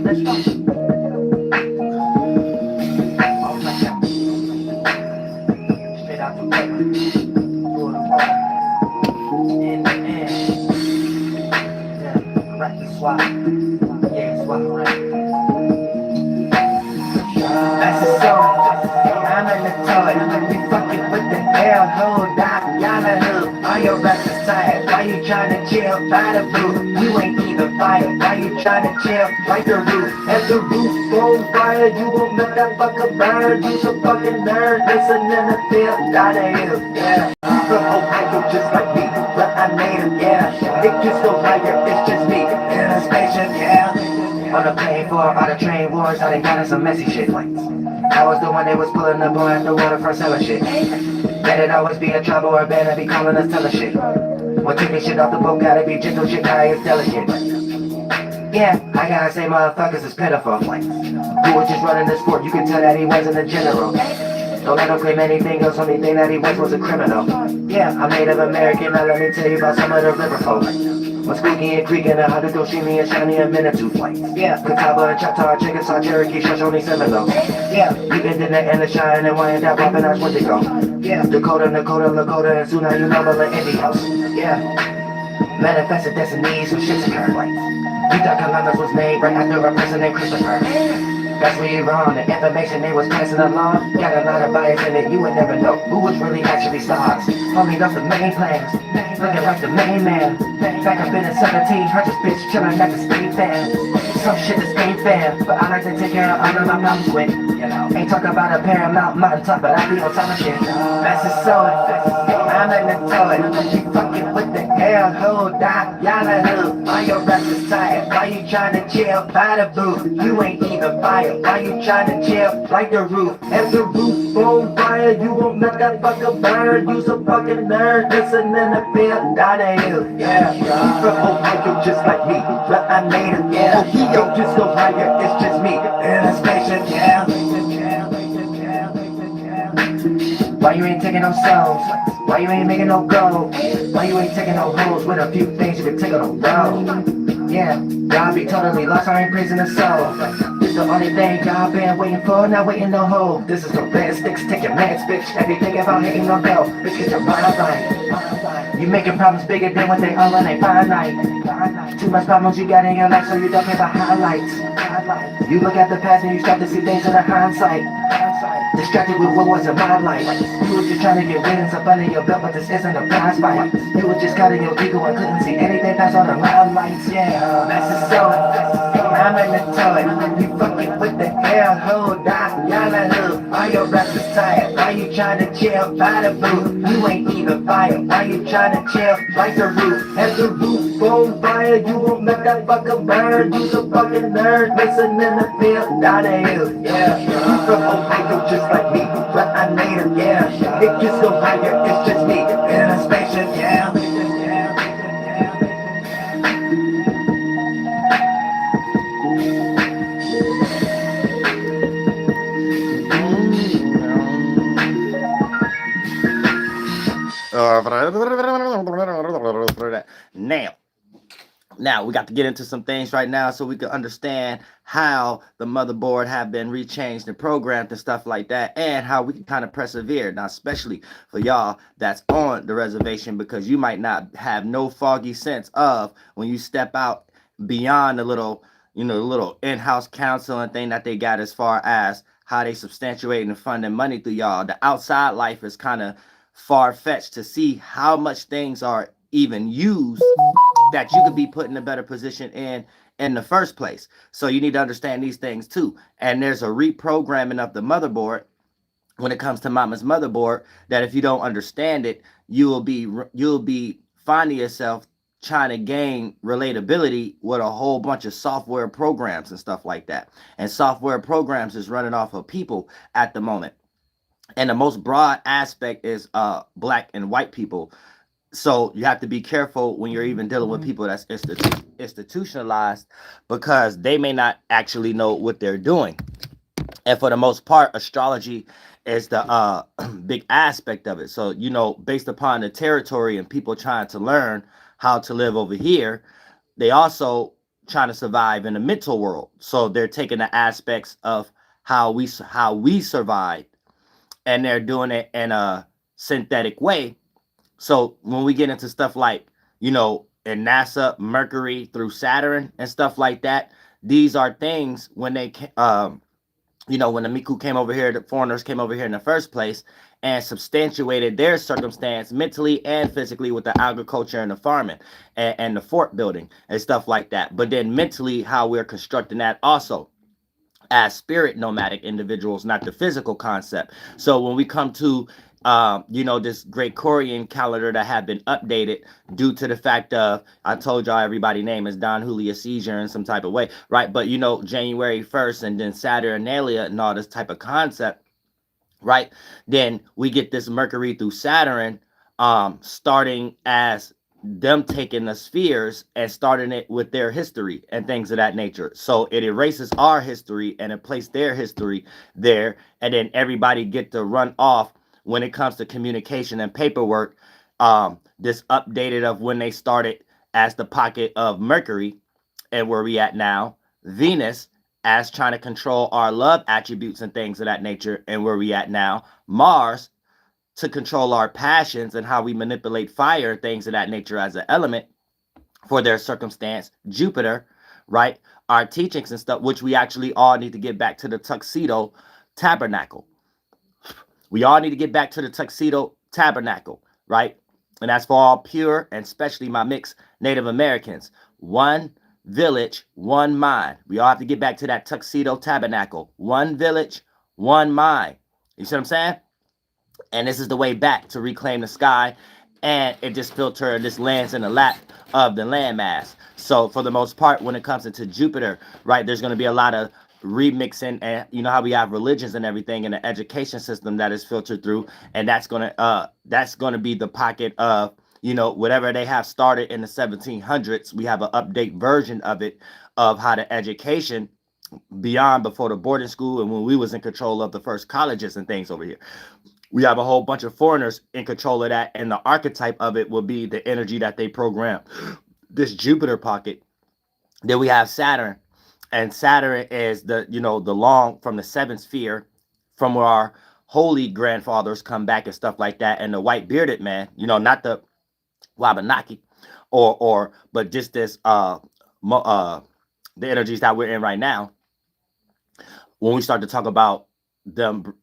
Let's go. Straight out the way. In the air. Yeah, right to swap. Yeah, swap right. That's the song. I'm in the toy. We fucking with the hell. Hold up, y'all a hook. All your reps are tired. Why you tryna chill by the booth? You ain't even fire. Why you tryna chill like the roof? As the roof on fire, you won't let that fucker burn. You's a fucking nerd. Listening to feel out of here. Yeah. From Ohio just like me, but I made him, yeah. It gets so higher, it's just me in a spaceship, yeah. On the plane for all the train wars, all they got is some messy shit. I was the one that was pulling up on after water for selling shit. Let it always be a trouble or better be calling us telling shit. When taking shit off the boat, gotta be gentle, shit guy is delicate. Yeah, I gotta say motherfuckers is pitiful. Who was just running the sport, you can tell that he wasn't a general. Don't let him claim anything else, only thing that he was a criminal. Yeah, I'm Native American, now let me tell you about some of the river folk. When squeaky and creaking, a hundred Doshimi and shiny a minute two flights. Yeah, Catawba and Choctaw, Chickasaw, Cherokee, Shoshone, Seminole. Yeah, you internet and the shine and wind that poppin' out where they go. Yeah, Dakota, Lakota, and soon now you know the Indios. Yeah, manifested destinies with shit's occur. You thought Columbus was made right after a person named Christopher. That's where you're wrong, the information they was passing along got a lot of bias in it, you would never know who was really actually stars. Homie, that's the main plans, looking like the main man. Back up in the 1700s, bitch, chillin' at the state fan. Some shit is game fan, but I like to take care of all of my problems with. Ain't talk about a paramount mountain top, but I be on top of shit. That's the sword, I'm in the toy. You fucking with the hell, hold up, y'all a hook. All your reps is tired, why you tryna chill by the booth? You ain't even fire, why you tryna chill like the roof? If the roof on fire, you won't let that fucker burn. You's a fucking nerd, listening to feel out of here. Yeah, from Ohio just like me, but I made him, yeah. Ohio just go higher, it's just me in a spaceship, yeah. Why you ain't taking no songs? Why you ain't making no gold? Why you ain't taking no hoes with a few things you can take on the road? Yeah, y'all be totally lost, I ain't praising the soul. This the only thing y'all been waiting for, not waiting no hoe. This is the red sticks, take your meds, bitch. Everything about hitting no go, bitch, get your mind right. You making problems bigger than what they are when they finite. Too much problems you got in your life, so you don't care about highlights. You look at the past and you start to see things in the hindsight. Distracted with what was in my life. You were just trying to get wins up under your belt, but this isn't a prize fight. You were just cutting your ego and couldn't see anything past all the limelights. Yeah, that's the soul. I'm in the toy. You fucking with the hell, hold up, y'all a hook. All your reps is tired. Why you tryna chill by the booth? You ain't even fire. Why you tryna chill like the roof? As the roof on fire, you won't let that fucker burn. You's a fucking nerd, listening to feel out of here. Yeah, you from Ohio just like me, but I made him, yeah. It just go higher, it's just me in a spaceship, yeah. Now we got to get into some things right now so we can understand how the motherboard have been rechanged and programmed and stuff like that, and how we can kind of persevere. Now, especially for y'all that's on the reservation, because you might not have no foggy sense of when you step out beyond the little, the little in-house counseling thing that they got as far as how they substantiate and funding money through y'all. The outside life is kind of far-fetched to see how much things are even used that you could be put in a better position in the first place. So you need to understand these things too. And there's a reprogramming of the motherboard when it comes to mama's motherboard, that if you don't understand it, you'll be finding yourself trying to gain relatability with a whole bunch of software programs and stuff like that. And software programs is running off of people at the moment. And the most broad aspect is black and white people. So you have to be careful when you're even dealing with people that's institutionalized, because they may not actually know what they're doing. And for the most part, astrology is the big aspect of it. So, based upon the territory and people trying to learn how to live over here, they also trying to survive in the mental world. So they're taking the aspects of how we survive, and they're doing it in a synthetic way. So when we get into stuff like, in NASA, Mercury through Saturn and stuff like that, these are things when when the MIKEW came over here, the foreigners came over here in the first place and substantiated their circumstance mentally and physically with the agriculture and the farming and the fort building and stuff like that. But then mentally, how we're constructing that also as spirit nomadic individuals, not the physical concept. So when we come to this Gregorian calendar that have been updated due to the fact of, I told y'all everybody name is Don Julius Caesar in some type of way, right? But January 1st and then Saturnalia and all this type of concept, right? Then we get this Mercury through Saturn starting as them taking the spheres and starting it with their history and things of that nature. So it erases our history and it places their history there, and then everybody get to run off when it comes to communication and paperwork. This updated of when they started as the pocket of Mercury and where we at now, Venus as trying to control our love attributes and things of that nature and where we at now, Mars to control our passions and how we manipulate fire, things of that nature as an element for their circumstance, Jupiter, right? Our teachings and stuff, which we actually all need to get back to the tuxedo tabernacle. We all need to get back to the tuxedo tabernacle, right? And that's for all pure and especially my mixed Native Americans. One village, one mind. We all have to get back to that tuxedo tabernacle. One village, one mind. You see what I'm saying? And this is the way back to reclaim the sky, and it just this lands in the lap of the landmass. So for the most part, when it comes into Jupiter, right, there's going to be a lot of remixing, and you know how we have religions and everything in the education system that is filtered through, and that's going to be the pocket of whatever they have started in the 1700s. We have an update version of it, of how the education beyond before the boarding school and when we was in control of the first colleges and things over here. We have a whole bunch of foreigners in control of that, and the archetype of it will be the energy that they program. This Jupiter pocket. Then we have Saturn, and Saturn is the long from the seventh sphere, from where our holy grandfathers come back and stuff like that, and the white bearded man, not the Wabanaki, but just this the energies that we're in right now. When we start to talk about them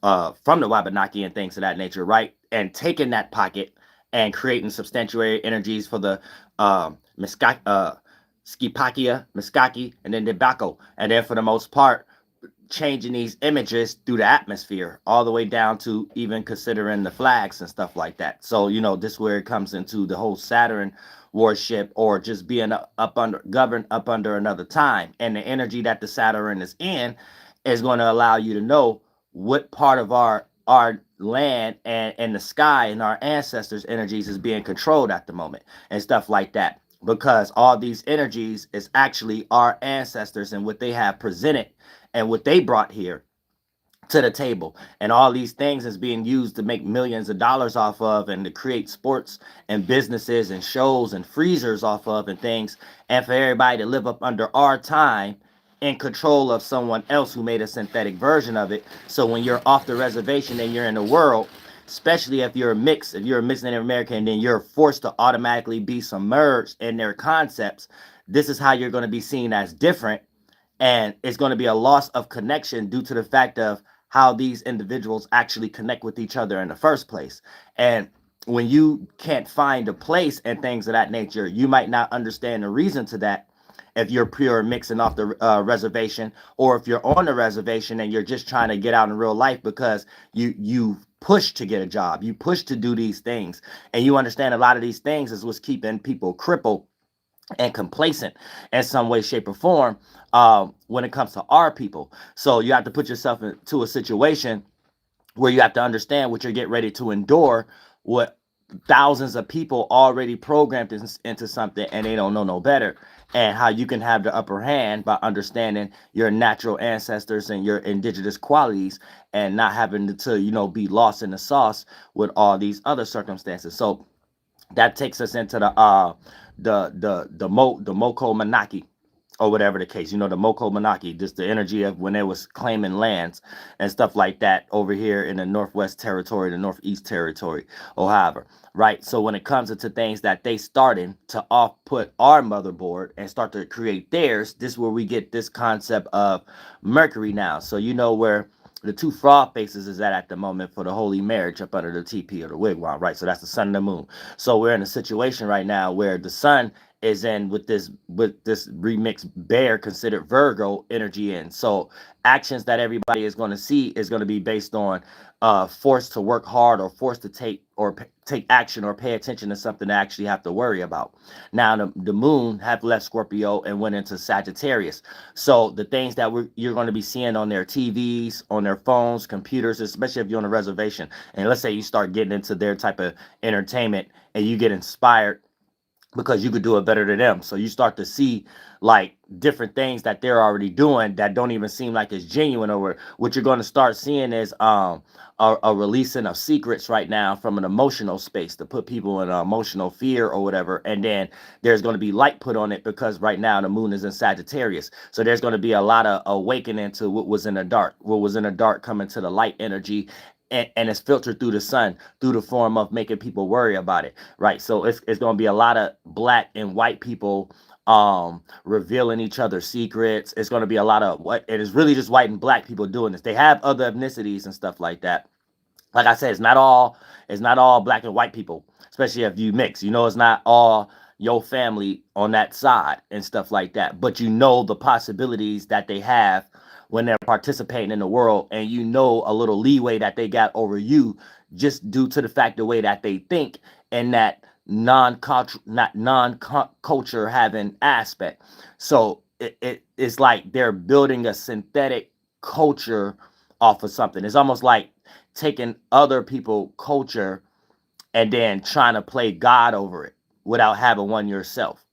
from the Wabanaki and things of that nature, right? And taking that pocket and creating substantiary energies for the Skipakia, Miskaki, and then Debako. And then for the most part, changing these images through the atmosphere, all the way down to even considering the flags and stuff like that. So, this is where it comes into the whole Saturn worship, or just being governed up under another time. And the energy that the Saturn is in is going to allow you to know what part of our land and the sky and our ancestors' energies is being controlled at the moment and stuff like that. Because all these energies is actually our ancestors and what they have presented and what they brought here to the table. And all these things is being used to make millions of dollars off of, and to create sports and businesses and shows and freezers off of and things, and for everybody to live up under our time in control of someone else who made a synthetic version of it. So when you're off the reservation and you're in the world, especially if you're a mixed Native American, then you're forced to automatically be submerged in their concepts. This is how you're going to be seen as different, and it's going to be a loss of connection due to the fact of how these individuals actually connect with each other in the first place. And when you can't find a place and things of that nature, you might not understand the reason to that. If you're pure mixing off the reservation, or if you're on the reservation and you're just trying to get out in real life because you push to get a job, you push to do these things, and you understand a lot of these things is what's keeping people crippled and complacent in some way, shape, or form when it comes to our people. So you have to put yourself into a situation where you have to understand what you're getting ready to endure, what thousands of people already programmed into something, and they don't know no better, and how you can have the upper hand by understanding your natural ancestors and your indigenous qualities, and not having to be lost in the sauce with all these other circumstances. So That takes us into the Môhkomânaki, or whatever the case. You know, the Môhkomânaki, just the energy of when they was claiming lands and stuff like that over here in the Northwest Territory, the Northeast Territory, or however, right? So when it comes into things that they starting to off put our motherboard and start to create theirs, this is where we get this concept of Mercury now. So you know where the two frog faces is at the moment for the holy marriage up under the TP or the wigwam, right? So that's the sun and the moon. So we're in a situation right now where the sun is in with this remixed bear considered Virgo energy in. So actions that everybody is going to see is going to be based on forced to work hard or forced to take action or pay attention to something to actually have to worry about. Now the moon have left Scorpio and went into Sagittarius. So the things that you're going to be seeing on their TVs, on their phones, computers, especially if you're on a reservation, and let's say you start getting into their type of entertainment and you get inspired because you could do it better than them. So you start to see like different things that they're already doing that don't even seem like it's genuine. Or what you're going to start seeing is a releasing of secrets right now from an emotional space to put people in emotional fear or whatever. And then there's going to be light put on it because right now the moon is in Sagittarius. So there's going to be a lot of awakening to what was in the dark. What was in the dark coming to the light energy, and it's filtered through the sun through the form of making people worry about it, right? So it's going to be a lot of black and white people revealing each other's secrets. It's going to be a lot of what it is really just white and black people doing this. They have other ethnicities and stuff like that. Like I said, it's not all black and white people, especially if you mix. You know, it's not all your family on that side and stuff like that. But you know the possibilities that they have when they're participating in the world, and you know a little leeway that they got over you just due to the fact the way that they think and that non-culture having aspect. So it's like they're building a synthetic culture off of something. It's almost like taking other people culture and then trying to play God over it without having one yourself,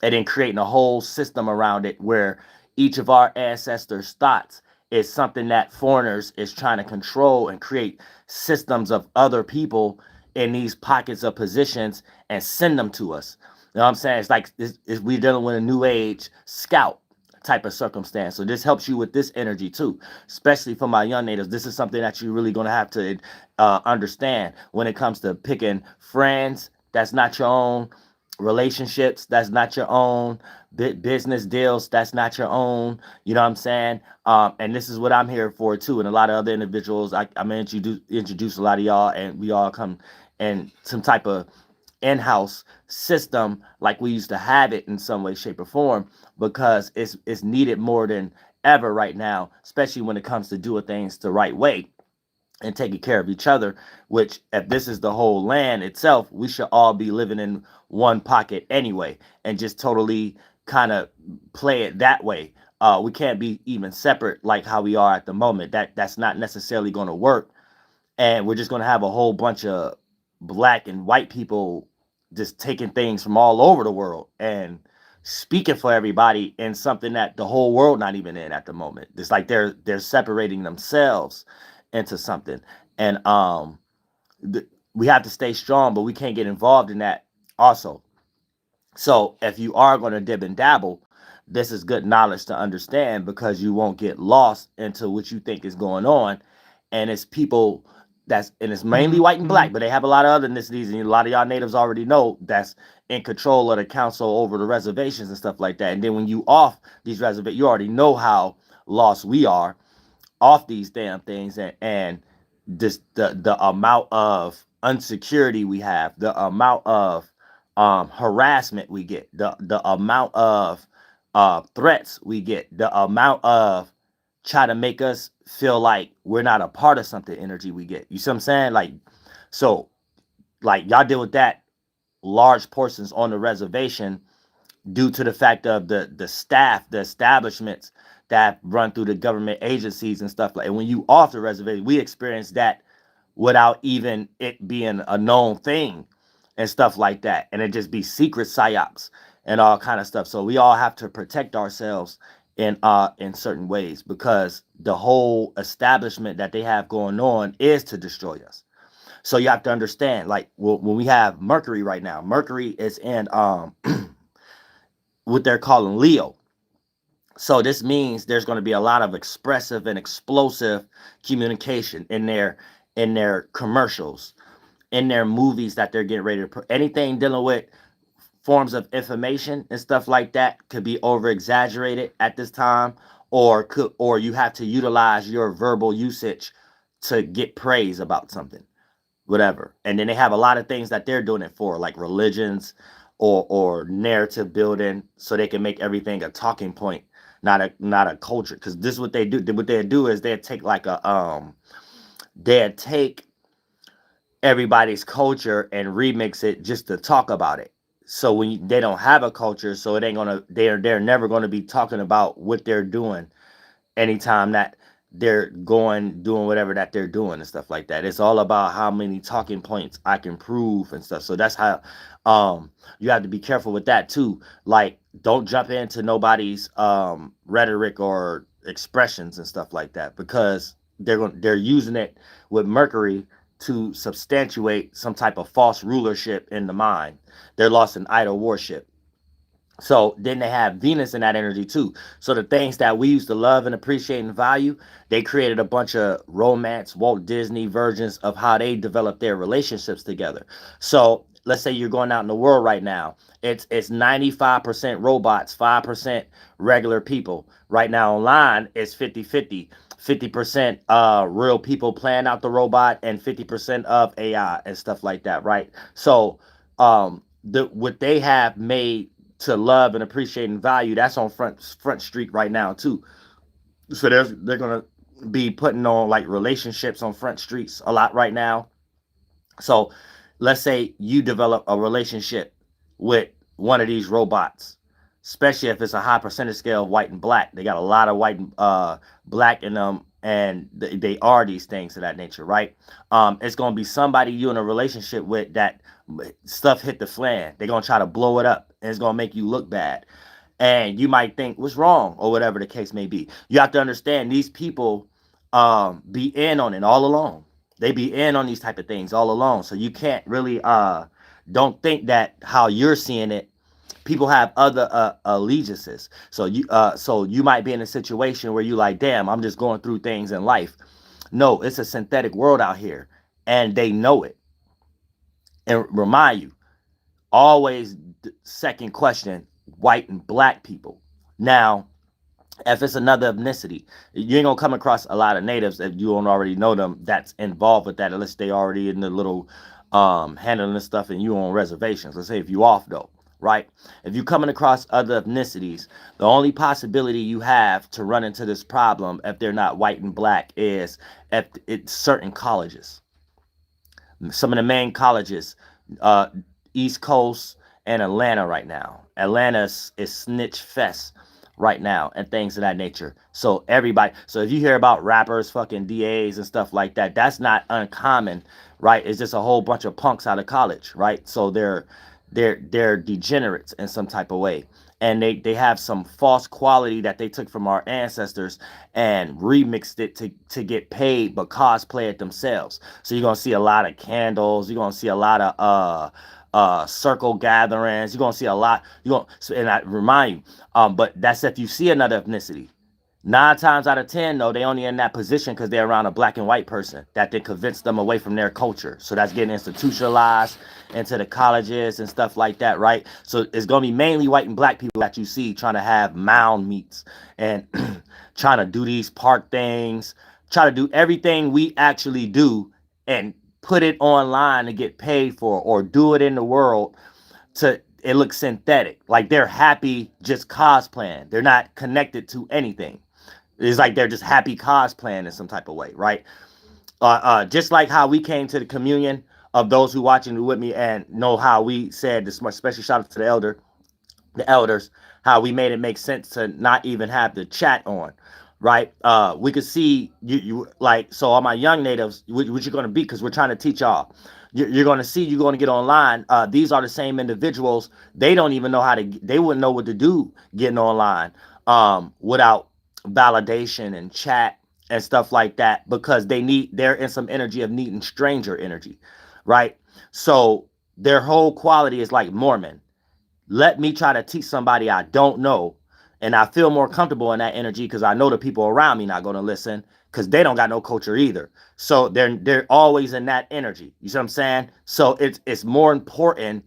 and then creating a whole system around it where each of our ancestors' thoughts is something that foreigners is trying to control and create systems of other people in these pockets of positions and send them to us. You know what I'm saying? It's like we're dealing with a new age scout type of circumstance. So this helps you with this energy too, especially for my young natives. This is something that you're really going to have to understand when it comes to picking friends that's not your own, relationships that's not your own, business deals that's not your own. You know what I'm saying? And this is what I'm here for too, and a lot of other individuals. I'm gonna introduce a lot of y'all, and we all come in some type of in-house system like we used to have it in some way, shape, or form, because it's needed more than ever right now, especially when it comes to doing things the right way and taking care of each other. Which, if this is the whole land itself, we should all be living in one pocket anyway, and just totally kind of play it that way. We can't be even separate like how we are at the moment. That's not necessarily going to work, and we're just going to have a whole bunch of black and white people just taking things from all over the world and speaking for everybody in something that the whole world not even in at the moment. It's like they're separating themselves into something, and we have to stay strong, but we can't get involved in that also. So if you are going to dib and dabble, this is good knowledge to understand, because you won't get lost into what you think is going on. And it's people and it's mainly white and black, but they have a lot of other ethnicities, and a lot of y'all natives already know that's in control of the council over the reservations and stuff like that. And then when you off these reservations, you already know how lost we are off these damn things, and this the amount of insecurity we have, the amount of harassment we get, the amount of threats we get, the amount of try to make us feel like we're not a part of something energy we get. You see what I'm saying? Like, so like y'all deal with that large portions on the reservation due to the fact of the staff, the establishments that run through the government agencies and stuff like. And when you off the reservation, we experience that without even it being a known thing and stuff like that, and it just be secret psyops and all kind of stuff. So we all have to protect ourselves in certain ways, because the whole establishment that they have going on is to destroy us. So you have to understand, like when we have Mercury right now, Mercury is in what they're calling Leo. So this means there's going to be a lot of expressive and explosive communication in their commercials, in their movies that they're getting ready to put. Anything dealing with forms of information and stuff like that could be over exaggerated at this time, or you have to utilize your verbal usage to get praise about something, whatever. And then they have a lot of things that they're doing it for, like religions or narrative building, so they can make everything a talking point, not a culture. Because this is what they do. What they do is they take like they take everybody's culture and remix it just to talk about it. So they don't have a culture, so it ain't gonna they're never gonna be talking about what they're doing anytime that they're doing whatever that they're doing and stuff like that. It's all about how many talking points I can prove and stuff. So that's how you have to be careful with that too. Like, don't jump into nobody's rhetoric or expressions and stuff like that, because they're using it with Mercury to substantiate some type of false rulership in the mind. They're lost in idol worship. So then they have Venus in that energy too. So the things that we used to love and appreciate and value, they created a bunch of romance, Walt Disney versions of how they developed their relationships together. So let's say you're going out in the world right now. It's 95% robots, 5% regular people. Right now online, it's 50-50. 50% real people playing out the robot and 50% of AI and stuff like that, right? So what they have made to love and appreciate and value, that's on front street right now too. So they're gonna be putting on like relationships on front streets a lot right now. So let's say you develop a relationship with one of these robots, especially if it's a high percentage scale of white and black. They got a lot of white and black in them, and they are these things of that nature, right? It's gonna be somebody you in a relationship with that stuff hit the fan. They're gonna try to blow it up, and it's gonna make you look bad. And you might think, what's wrong, or whatever the case may be. You have to understand, these people be in on it all along. They be in on these type of things all along. So you can't really don't think that how you're seeing it. People have other allegiances. So you might be in a situation where you like, damn, I'm just going through things in life. No, it's a synthetic world out here, and they know it. And remind you, always second question white and black people. Now, if it's another ethnicity, you ain't gonna come across a lot of natives if you don't already know them that's involved with that, unless they already in the little handling this stuff and you on reservations. Let's say if you off though, right? If you coming across other ethnicities, the only possibility you have to run into this problem if they're not white and black is if it's certain colleges. Some of the main colleges, East Coast and Atlanta right now. Atlanta is snitch fest right now and things of that nature. So everybody, so if you hear about rappers, fucking DAs and stuff like that, that's not uncommon, right? It's just a whole bunch of punks out of college, right? So they're degenerates in some type of way. And they have some false quality that they took from our ancestors and remixed it to get paid, but cosplay it themselves. So you're gonna see a lot of candles. You're gonna see a lot of circle gatherings. You're gonna see a lot. And I remind you, but that's if you see another ethnicity. 9 times out of 10, though, they only in that position because they're around a black and white person that they convince them away from their culture. So that's getting institutionalized into the colleges and stuff like that, right? So it's going to be mainly white and black people that you see trying to have mound meets and trying to do these park things, try to do everything we actually do and put it online and get paid for, or do it in the world it looks synthetic. Like they're happy just cosplaying. They're not connected to anything. It's like they're just happy cosplaying in some type of way, right? Just like how we came to the communion of those who watching with me and know how we said this, especially shout out to the elders, how we made it make sense to not even have the chat on, right? We could see you like, so all my young natives, what you're going to be, because we're trying to teach y'all. You're going to see, you're going to get online. These are the same individuals. They don't even know they wouldn't know what to do getting online without validation and chat and stuff like that, because they're in some energy of needing stranger energy, right? So their whole quality is like Mormon. Let me try to teach somebody I don't know, and I feel more comfortable in that energy because I know the people around me not going to listen because they don't got no culture either. So they're always in that energy. You see what I'm saying? So it's more important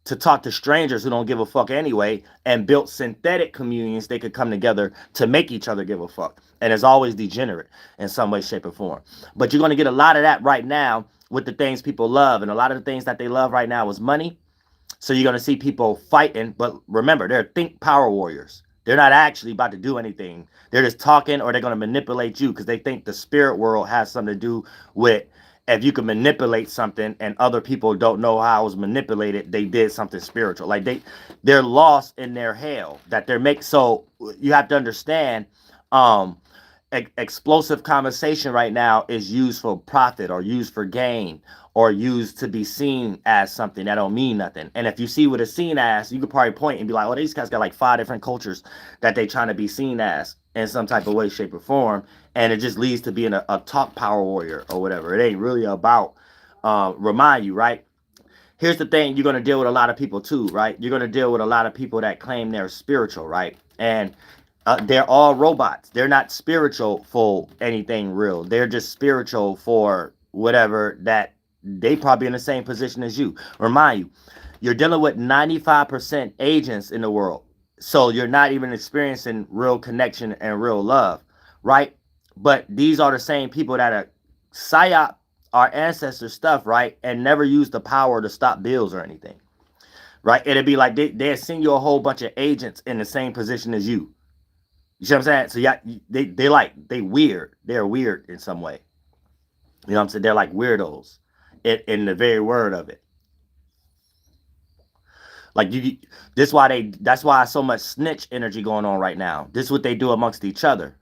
to talk to strangers who don't give a fuck anyway, and build synthetic communions they could come together to make each other give a fuck. And it's always degenerate in some way, shape, or form. But you're going to get a lot of that right now with the things people love. And a lot of the things that they love right now is money. So you're going to see people fighting. But remember, they're think power warriors. They're not actually about to do anything. They're just talking, or they're going to manipulate you because they think the spirit world has something to do with, if you can manipulate something and other people don't know how it was manipulated, they did something spiritual. Like they're lost in their hell that they're making. So you have to understand, explosive conversation right now is used for profit or used for gain or used to be seen as something that don't mean nothing. And if you see what it's seen as, you could probably point and be like, oh, these guys got like 5 different cultures that they trying to be seen as in some type of way, shape, or form. And it just leads to being a top power warrior or whatever. It ain't really about, remind you, right? Here's the thing, you're going to deal with a lot of people too, right? You're going to deal with a lot of people that claim they're spiritual, right? And they're all robots. They're not spiritual for anything real. They're just spiritual for whatever that they probably in the same position as you. Remind you, you're dealing with 95% agents in the world. So you're not even experiencing real connection and real love, right? But these are the same people that are psyop our ancestor stuff, right? And never use the power to stop bills or anything, right? It'd be like they'll send you a whole bunch of agents in the same position as you. You see what I'm saying? So yeah, they weird. They're weird in some way. You know what I'm saying? They're like weirdos in the very word of it. Like that's why so much snitch energy going on right now. This is what they do amongst each other.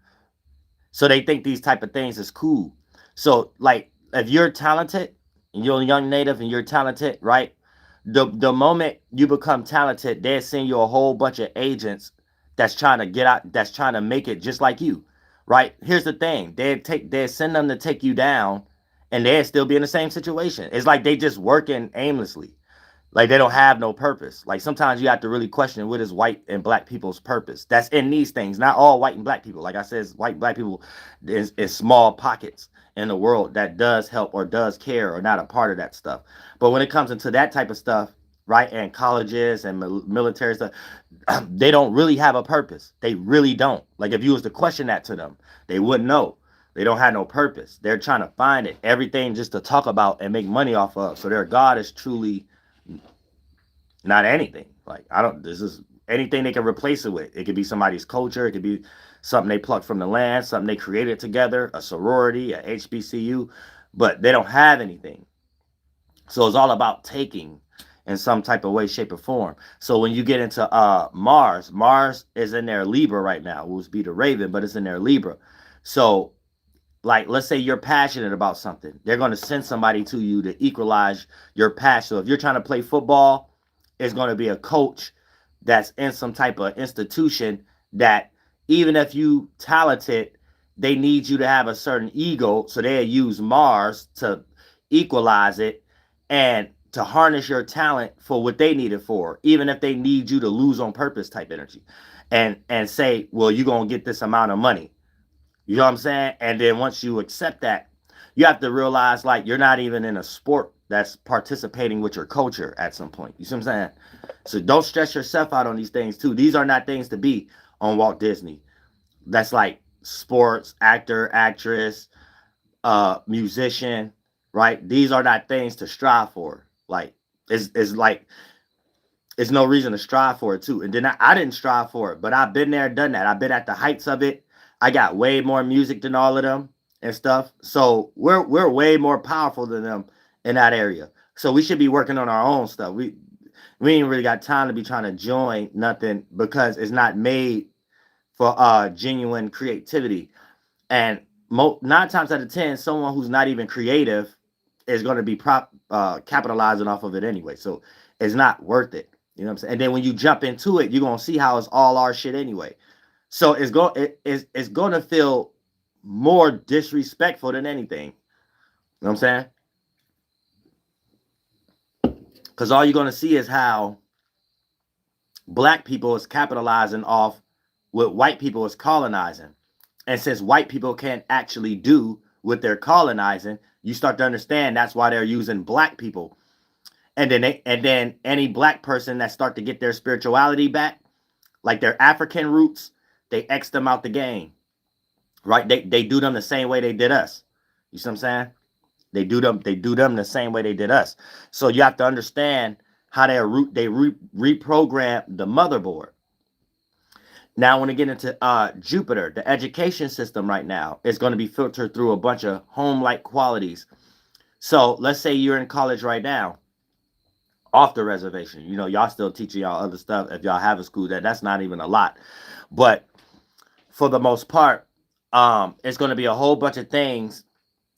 So they think these type of things is cool. So like if you're talented and you're a young native and you're talented, right? The moment you become talented, they'll send you a whole bunch of agents that's trying to get out, that's trying to make it just like you, right? Here's the thing. They'll send them to take you down, and they'll still be in the same situation. It's like they just working aimlessly. Like they don't have no purpose. Like sometimes you have to really question what is white and black people's purpose. That's in these things. Not all white and black people. Like I said, white black people is small pockets in the world that does help or does care or not a part of that stuff. But when it comes into that type of stuff, right, and colleges and military stuff, they don't really have a purpose. They really don't. Like if you was to question that to them, they wouldn't know. They don't have no purpose. They're trying to find it. Everything just to talk about and make money off of. So their God is truly not anything. Like this is anything they can replace it with. It could be somebody's culture. It could be something they plucked from the land, something they created together, a sorority, a HBCU, but they don't have anything. So it's all about taking in some type of way, shape, or form. So when you get into Mars is in their Libra right now. It would be the Raven, but it's in their Libra. So like, let's say you're passionate about something. They're going to send somebody to you to equalize your passion. So if you're trying to play football, it's going to be a coach that's in some type of institution that even if you talented, they need you to have a certain ego. So they'll use Mars to equalize it and to harness your talent for what they need it for, even if they need you to lose on purpose type energy and say, well, you're going to get this amount of money. You know what I'm saying? And then once you accept that, you have to realize like you're not even in a sport that's participating with your culture at some point. You see what I'm saying? So don't stress yourself out on these things too. These are not things to be on Walt Disney. That's like sports, actor, actress, musician, right? These are not things to strive for. Like it's like it's no reason to strive for it too. And then I didn't strive for it, but I've been there, done that. I've been at the heights of it. I got way more music than all of them and stuff. So we're way more powerful than them in that area. So we should be working on our own stuff. We ain't really got time to be trying to join nothing because it's not made for genuine creativity. And 9 times out of 10, someone who's not even creative is going to be capitalizing off of it anyway. So it's not worth it. You know what I'm saying? And then when you jump into it, you're going to see how it's all our shit anyway. So it's going to feel more disrespectful than anything. You know what I'm saying? Because all you're going to see is how black people is capitalizing off what white people is colonizing. And since white people can't actually do what they're colonizing, you start to understand that's why they're using black people. And then any black person that start to get their spirituality back, like their African roots, they X them out the game. Right? They do them the same way they did us. You see what I'm saying? They do them the same way they did us. So you have to understand how they reprogram the motherboard. Now, when we get into Jupiter, the education system right now is going to be filtered through a bunch of home-like qualities. So let's say you're in college right now, off the reservation. You know, y'all still teaching y'all other stuff. If y'all have a school, that's not even a lot. But for the most part, it's going to be a whole bunch of things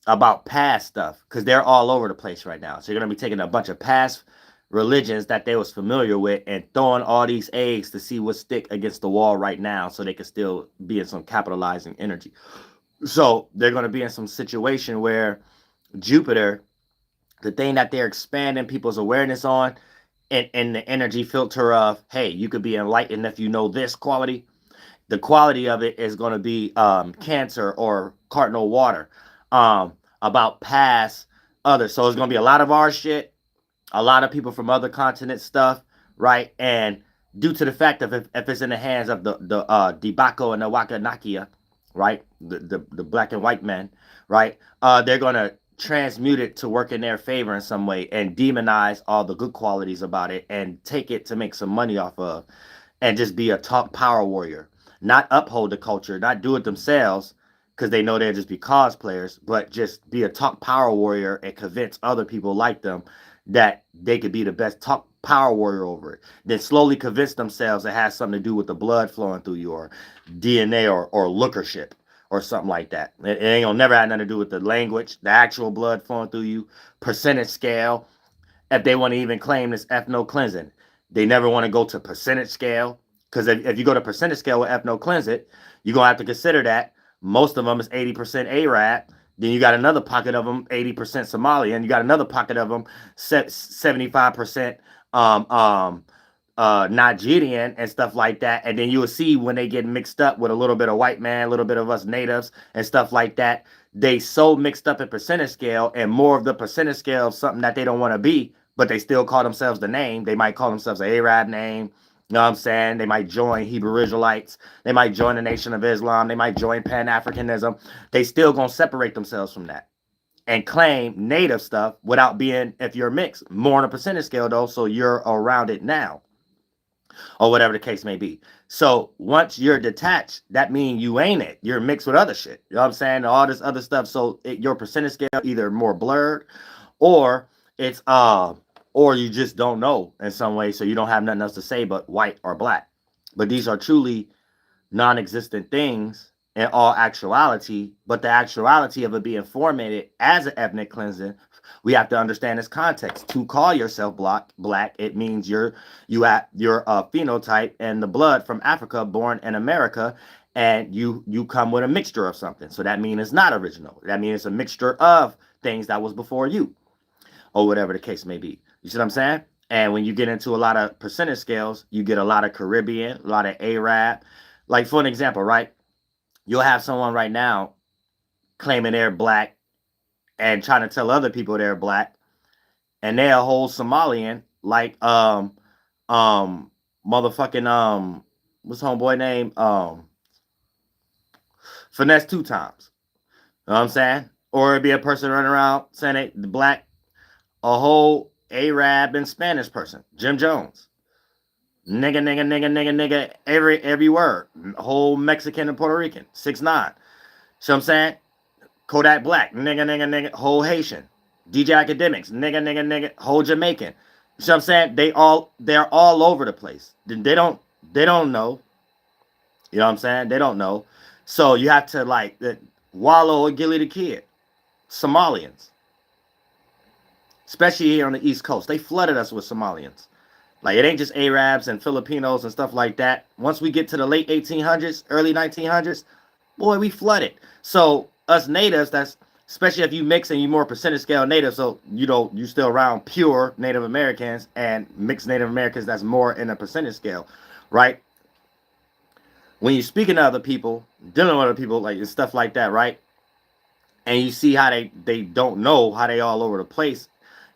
about past stuff, because they're all over the place right now. So you're going to be taking a bunch of past religions that they was familiar with and throwing all these eggs to see what stick against the wall right now, so they can still be in some capitalizing energy. So they're going to be in some situation where Jupiter, the thing that they're expanding people's awareness on, and the energy filter of, hey, you could be enlightened if you know this quality. The quality of it is going to be Cancer or cardinal water, about past others. So it's going to be a lot of our shit, a lot of people from other continents stuff, right? And due to the fact of if it's in the hands of the Debako and the Wakanakia, right, the black and white men, right, they're going to transmute it to work in their favor in some way and demonize all the good qualities about it and take it to make some money off of, and just be a top power warrior. Not uphold the culture, not do it themselves because they know they'll just be cosplayers, but just be a top power warrior and convince other people like them that they could be the best top power warrior over it. Then slowly convince themselves it has something to do with the blood flowing through you, or DNA, or lookership, or something like that. It ain't gonna never have nothing to do with the language, the actual blood flowing through you, percentage scale. If they want to even claim this ethno cleansing, they never want to go to percentage scale. Because if you go to percentage scale with ethno cleanse it, you're going to have to consider that most of them is 80% Arab. Then you got another pocket of them, 80% Somalian. You got another pocket of them, 75% Nigerian and stuff like that. And then you will see when they get mixed up with a little bit of white man, a little bit of us natives and stuff like that, they so mixed up in percentage scale, and more of the percentage scale of something that they don't want to be, but they still call themselves the name. They might call themselves an Arab name. You know what I'm saying? They might join Hebrew Israelites. They might join the Nation of Islam. They might join Pan-Africanism. They still going to separate themselves from that and claim native stuff without being, if you're mixed, more on a percentage scale though, so you're around it now, or whatever the case may be. So once you're detached, that means you ain't it. You're mixed with other shit. You know what I'm saying? All this other stuff. So your percentage scale either more blurred, or it's or you just don't know in some way, so you don't have nothing else to say but white or black. But these are truly non-existent things in all actuality. But the actuality of it being formatted as an ethnic cleansing, we have to understand this context. To call yourself black, it means you're a phenotype and the blood from Africa, born in America, and you come with a mixture of something. So that means it's not original. That means it's a mixture of things that was before you, or whatever the case may be. You see what I'm saying? And when you get into a lot of percentage scales, you get a lot of Caribbean, a lot of Arab. Like, for an example, right? You'll have someone right now claiming they're black and trying to tell other people they're black, and they're a whole Somalian, like motherfucking what's homeboy name? Finesse two times. You know what I'm saying? Or it'd be a person running around saying they the black, a whole Arab and Spanish person, Jim Jones. Nigga, every word. Whole Mexican and Puerto Rican, 6'9". See what I'm saying? Kodak Black, nigga, whole Haitian. DJ Academics, nigga, whole Jamaican. You see what I'm saying? They're all over the place. They don't know. You know what I'm saying? They don't know. So you have to like Wallow or Gilly the Kid. Somalians. Especially here on the East Coast. They flooded us with Somalians. Like, it ain't just Arabs and Filipinos and stuff like that. Once we get to the late 1800s, early 1900s, boy, we flooded. So us natives, that's especially if you mix and you more percentage scale native, so you still around pure Native Americans and mixed Native Americans that's more in a percentage scale, right? When you're speaking to other people, dealing with other people, like and stuff like that, right? And you see how they don't know how they all over the place,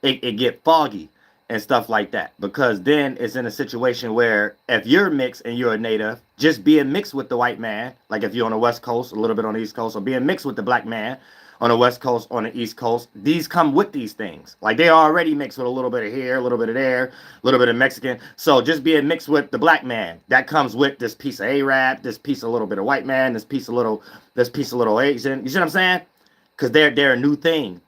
it get foggy and stuff like that, because then it's in a situation where if you're mixed and you're a native, just being mixed with the white man, like if you're on the west coast, a little bit on the east coast, or being mixed with the black man on the west coast, on the east coast, these come with these things. Like they already mixed with a little bit of here, a little bit of there, a little bit of Mexican. So just being mixed with the black man, that comes with this piece of Arab, this piece of a little bit of white man, this piece of little Asian. You see what I'm saying? Because they're a new thing,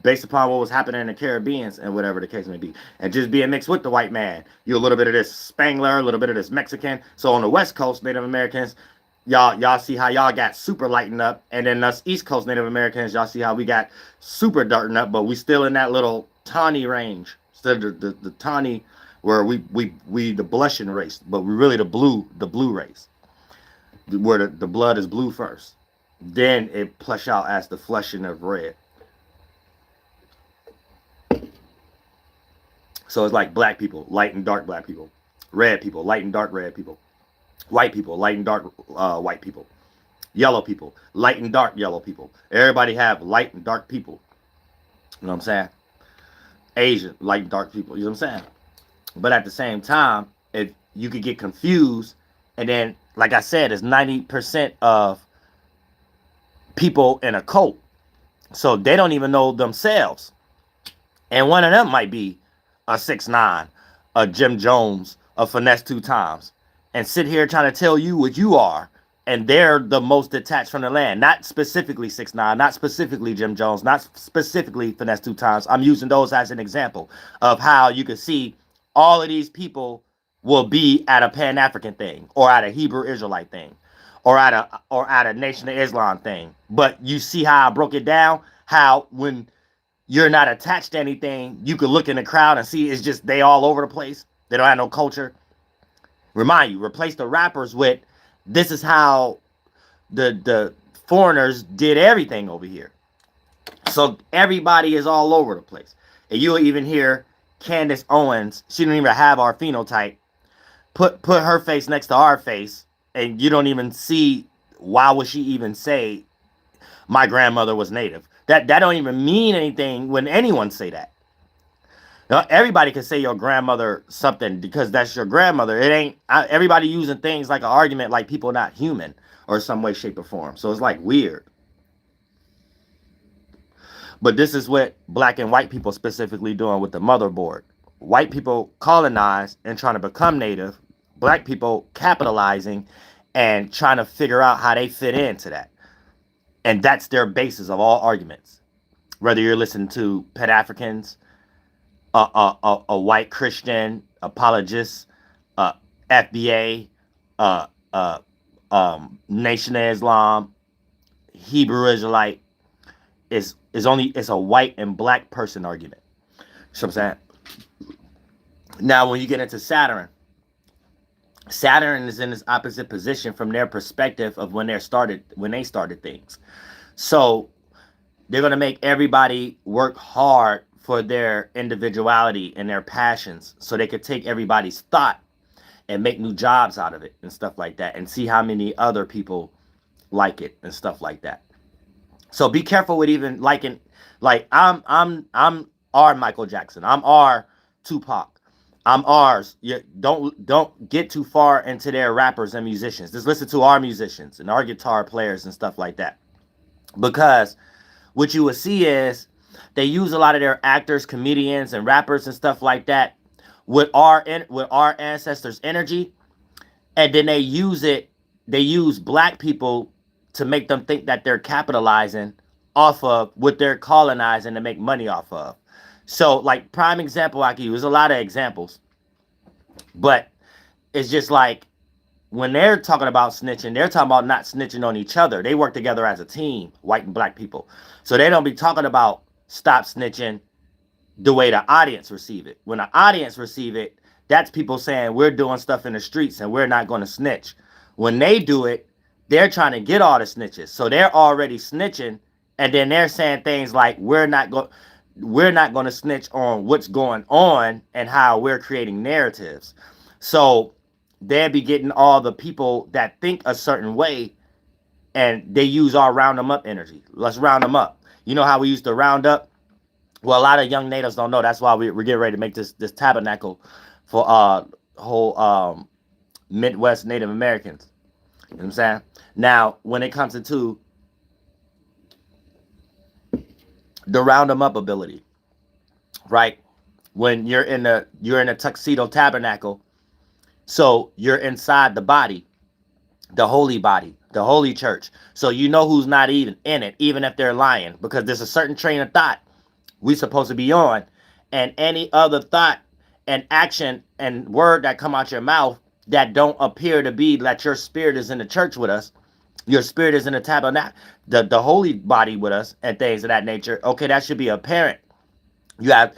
based upon what was happening in the Caribbeans and whatever the case may be. And just being mixed with the white man, you're a little bit of this Spangler, a little bit of this Mexican. So on the West Coast, Native Americans, y'all see how y'all got super lightened up, and then us East Coast Native Americans, y'all see how we got super darkened up, but we still in that little tawny range. Still the tawny, where we the blushing race, but we really the blue race, where the blood is blue first. Then it plush out as the flushing of red. So it's like black people, light and dark black people. Red people, light and dark red people. White people, light and dark white people. Yellow people, light and dark yellow people. Everybody have light and dark people. You know what I'm saying? Asian, light and dark people. You know what I'm saying? But at the same time, if you could get confused, and then, like I said, it's 90% of people in a cult, so they don't even know themselves, and one of them might be a 6ix9ine, a Jim Jones, a Finesse 2 Times, and sit here trying to tell you what you are, and they're the most detached from the land. Not specifically 6ix9ine, not specifically Jim Jones, not specifically Finesse 2 Times. I'm using those as an example of how you can see all of these people will be at a Pan-African thing, or at a Hebrew Israelite thing, or at a Nation of Islam thing. But you see how I broke it down, how when you're not attached to anything, you can look in the crowd and see it's just they all over the place. They don't have no culture. Remind you, replace the rappers with, this is how the foreigners did everything over here. So everybody is all over the place. And you'll even hear Candace Owens, she don't even have our phenotype, put her face next to our face, and you don't even see, why would she even say my grandmother was native? That don't even mean anything when anyone say that. Now, everybody can say your grandmother something because that's your grandmother. It ain't everybody using things like an argument like people are not human or some way, shape, or form. So it's like weird. But this is what black and white people specifically doing with the motherboard. White people colonized and trying to become native. Black people capitalizing and trying to figure out how they fit into that. And that's their basis of all arguments. Whether you're listening to Pan-Africans, a white Christian apologist, FBA, Nation of Islam, Hebrew Israelite, it's a white and black person argument. So I'm saying. Now, when you get into Saturn is in this opposite position from their perspective of when they started things. So they're going to make everybody work hard for their individuality and their passions, so they could take everybody's thought and make new jobs out of it and stuff like that, and see how many other people like it and stuff like that. So be careful with even liking, like I'm our Michael Jackson, I'm our Tupac, I'm ours. Don't get too far into their rappers and musicians. Just listen to our musicians and our guitar players and stuff like that. Because what you will see is they use a lot of their actors, comedians, and rappers and stuff like that with our ancestors' energy, and then they use black people to make them think that they're capitalizing off of what they're colonizing to make money off of. So, like, prime example I can use, a lot of examples, but it's just like when they're talking about snitching, they're talking about not snitching on each other. They work together as a team, white and black people. So they don't be talking about stop snitching the way the audience receive it. When the audience receive it, that's people saying we're doing stuff in the streets and we're not going to snitch. When they do it, they're trying to get all the snitches. So they're already snitching, and then they're saying things like, we're not going to snitch on what's going on and how we're creating narratives. So they'll be getting all the people that think a certain way, and they use our round them up energy. Let's round them up. You know how we used to round up? Well, a lot of young natives don't know. That's why we're getting ready to make this tabernacle for whole Midwest Native Americans. You know what I'm saying? Now, when it comes to the round them up ability, right? When you're in a tuxedo tabernacle, so you're inside the body, the holy church. So you know who's not even in it, even if they're lying, because there's a certain train of thought we supposed to be on, and any other thought and action and word that come out your mouth that don't appear to be that your spirit is in the church with us, your spirit is in the tabernacle, the holy body with us, and things of that nature. Okay, that should be apparent. You have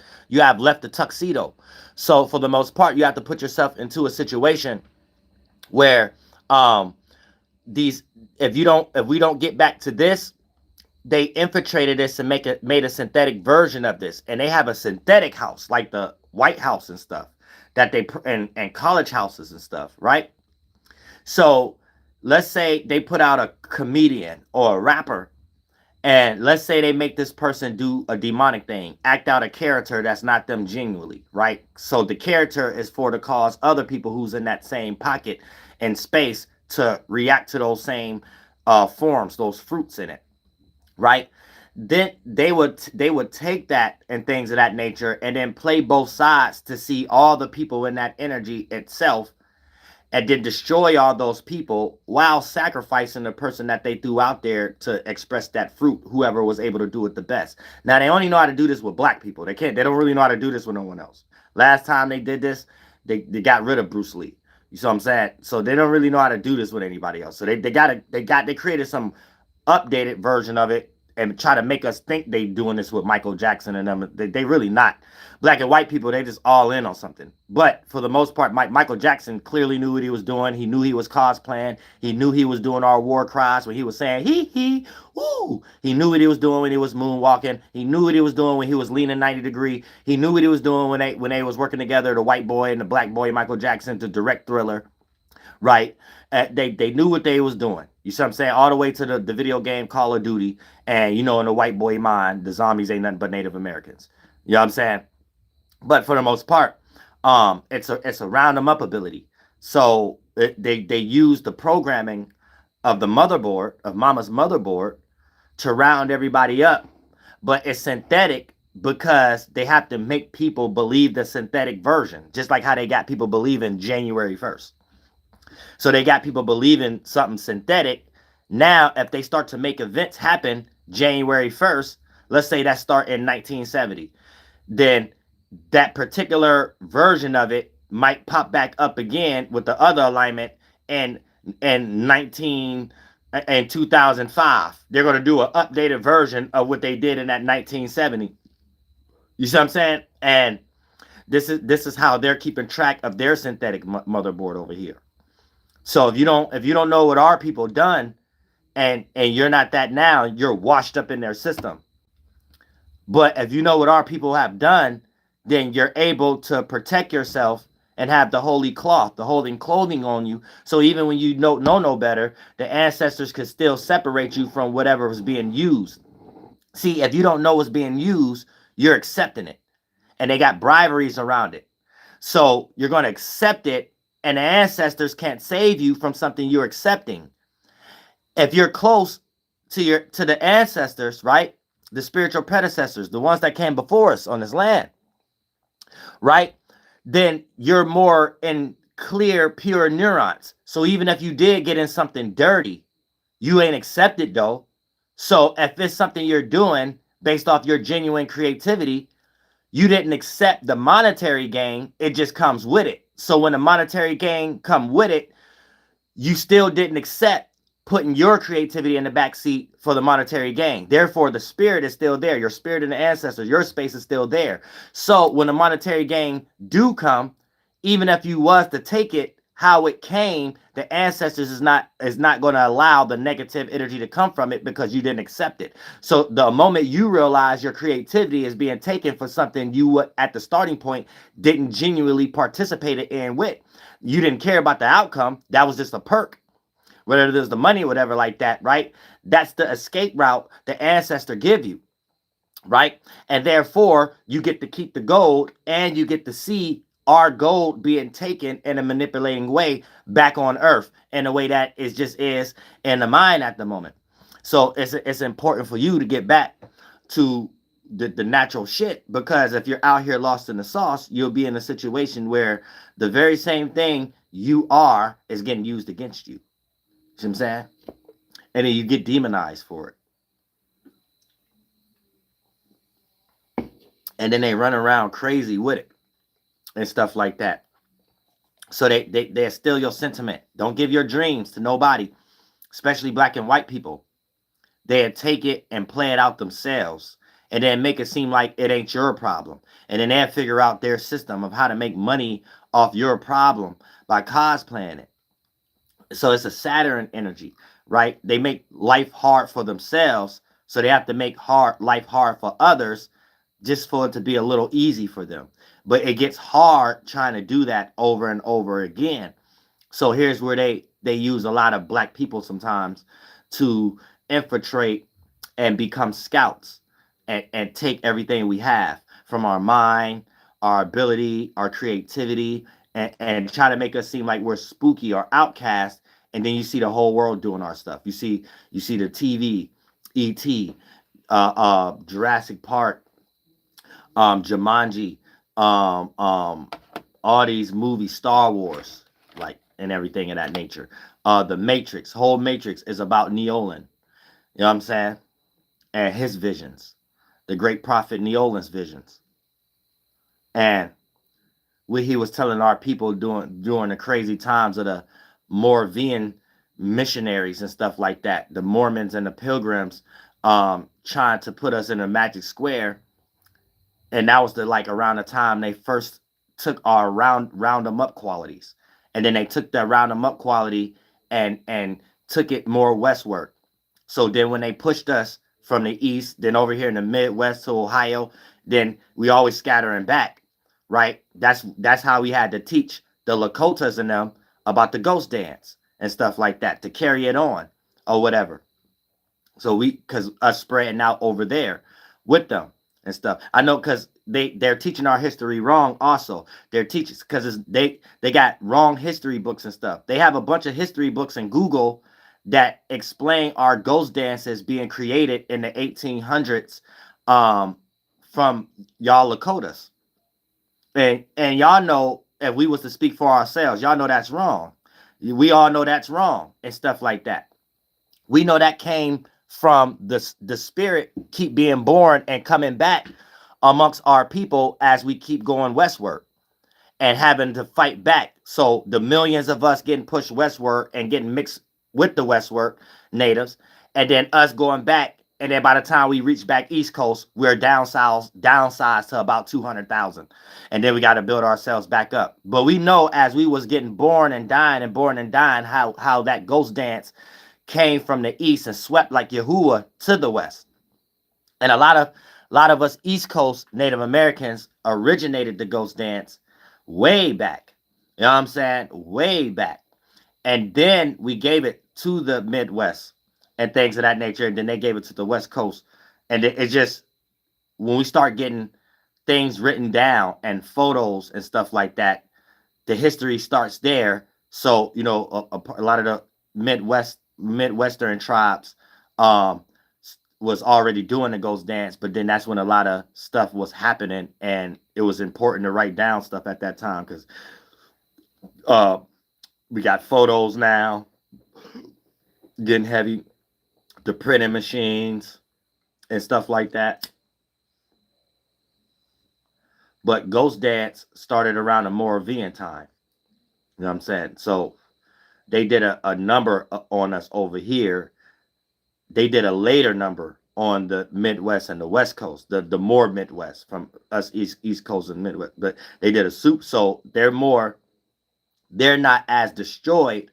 left the tuxedo. So for the most part, you have to put yourself into a situation where if we don't get back to this, they infiltrated this and made a synthetic version of this, and they have a synthetic house like the White House and stuff that they and college houses and stuff, right? So let's say they put out a comedian or a rapper, and let's say they make this person do a demonic thing, act out a character that's not them genuinely, right? So the character is for to cause other people who's in that same pocket and space to react to those same forms, those fruits in it, right? Then they would take that and things of that nature, and then play both sides to see all the people in that energy itself, and then destroy all those people while sacrificing the person that they threw out there to express that fruit, whoever was able to do it the best. Now, they only know how to do this with black people. They don't really know how to do this with no one else. Last time they did this, they got rid of Bruce Lee. You see what I'm saying? So they don't really know how to do this with anybody else. So they created some updated version of it and try to make us think they doing this with Michael Jackson and them. They really not. Black and white people, they just all in on something. But for the most part, Michael Jackson clearly knew what he was doing. He knew he was cosplaying. He knew he was doing our war cries when he was saying hee, woo. He knew what he was doing when he was moonwalking. He knew what he was doing when he was leaning 90 degree. He knew what he was doing when they was working together, the white boy and the black boy, Michael Jackson, to direct Thriller, right? They knew what they was doing. You see what I'm saying? All the way to the video game Call of Duty. And, in the white boy mind, the zombies ain't nothing but Native Americans. You know what I'm saying? But for the most part, it's a round them up ability. So they use the programming of the motherboard, of mama's motherboard, to round everybody up. But it's synthetic because they have to make people believe the synthetic version. Just like how they got people believing January 1st. So they got people believing something synthetic. Now, if they start to make events happen January 1st, let's say that start in 1970, then that particular version of it might pop back up again with the other alignment in 2005. They're going to do an updated version of what they did in that 1970. You see what I'm saying? And this is how they're keeping track of their synthetic motherboard over here. So if you don't know what our people done, and you're not that now, you're washed up in their system. But if you know what our people have done, then you're able to protect yourself and have the holy cloth, the holy clothing on you. So even when you know no better, the ancestors could still separate you from whatever was being used. See, if you don't know what's being used, you're accepting it. And they got briberies around it. So you're going to accept it, and the ancestors can't save you from something you're accepting. If you're close to the ancestors, right? The spiritual predecessors, the ones that came before us on this land, right? Then you're more in clear, pure neurons. So even if you did get in something dirty, you ain't accepted though. So if it's something you're doing based off your genuine creativity, you didn't accept the monetary gain. It just comes with it. So when the monetary gain come with it, you still didn't accept putting your creativity in the back seat for the monetary gain. Therefore, the spirit is still there. Your spirit and the ancestors, your space is still there. So when the monetary gain do come, even if you was to take it how it came, the ancestors is not going to allow the negative energy to come from it because you didn't accept it. So the moment you realize your creativity is being taken for something you at the starting point didn't genuinely participate in with, you didn't care about the outcome. That was just a perk, whether there's the money or whatever like that, right? That's the escape route the ancestor give you, right? And therefore, you get to keep the gold and you get to see our gold being taken in a manipulating way back on earth in a way that is in the mind at the moment. So it's important for you to get back to the natural shit, because if you're out here lost in the sauce, you'll be in a situation where the very same thing you are is getting used against you. See what I'm saying? And then you get demonized for it. And then they run around crazy with it and stuff like that. So they steal your sentiment. Don't give your dreams to nobody, especially black and white people. They'll take it and play it out themselves and then make it seem like it ain't your problem. And then they'll figure out their system of how to make money off your problem by cosplaying it. So it's a Saturn energy, right? They make life hard for themselves, so they have to make life hard for others just for it to be a little easy for them. But it gets hard trying to do that over and over again. So here's where they use a lot of black people sometimes to infiltrate and become scouts and take everything we have from our mind, our ability, our creativity, and try to make us seem like we're spooky or outcast. And then you see the whole world doing our stuff. You see the TV, E.T., Jurassic Park, Jumanji, all these movies, Star Wars, like, and everything of that nature. The Matrix, whole Matrix is about Neolin. You know what I'm saying? And his visions, the great prophet Neolin's visions, and what he was telling our people during the crazy times of the Moravian missionaries and stuff like that, the Mormons and the Pilgrims, trying to put us in a magic square. And that was around the time they first took our round them up qualities, and then they took that round them up quality and took it more westward. So then when they pushed us from the east, then over here in the Midwest to Ohio, then we always scattering back, right? That's how we had to teach the Lakotas and them about the ghost dance and stuff like that to carry it on or whatever. So because us spreading out over there with them and stuff. I know because they're teaching our history wrong also. They're teaching because they got wrong history books and stuff. They have a bunch of history books in Google that explain our ghost dances being created in the 1800s from y'all Lakotas. And y'all know, if we was to speak for ourselves, y'all know that's wrong. We all know that's wrong and stuff like that. We know that came from the spirit keep being born and coming back amongst our people as we keep going westward and having to fight back. So the millions of us getting pushed westward and getting mixed with the westward natives, and then us going back, and then by the time we reach back East Coast, we're downsized to about 200,000, and then we got to build ourselves back up. But we know as we was getting born and dying how that ghost dance came from the east and swept like Yahuwah to the west. And a lot of us East Coast Native Americans originated the ghost dance way back. You know what I'm saying? Way back. And then we gave it to the Midwest and things of that nature. And then they gave it to the West Coast. And it just, when we start getting things written down and photos and stuff like that, the history starts there. So, you know, a lot of the Midwestern tribes was already doing the ghost dance, but then that's when a lot of stuff was happening, and it was important to write down stuff at that time because we got photos now getting heavy, the printing machines and stuff like that. But ghost dance started around the Moravian time. You know what I'm saying? So they did a number on us over here. They did a later number on the Midwest and the West Coast, the more Midwest from us East Coast and Midwest. But they did a soup, so they're more they're not as destroyed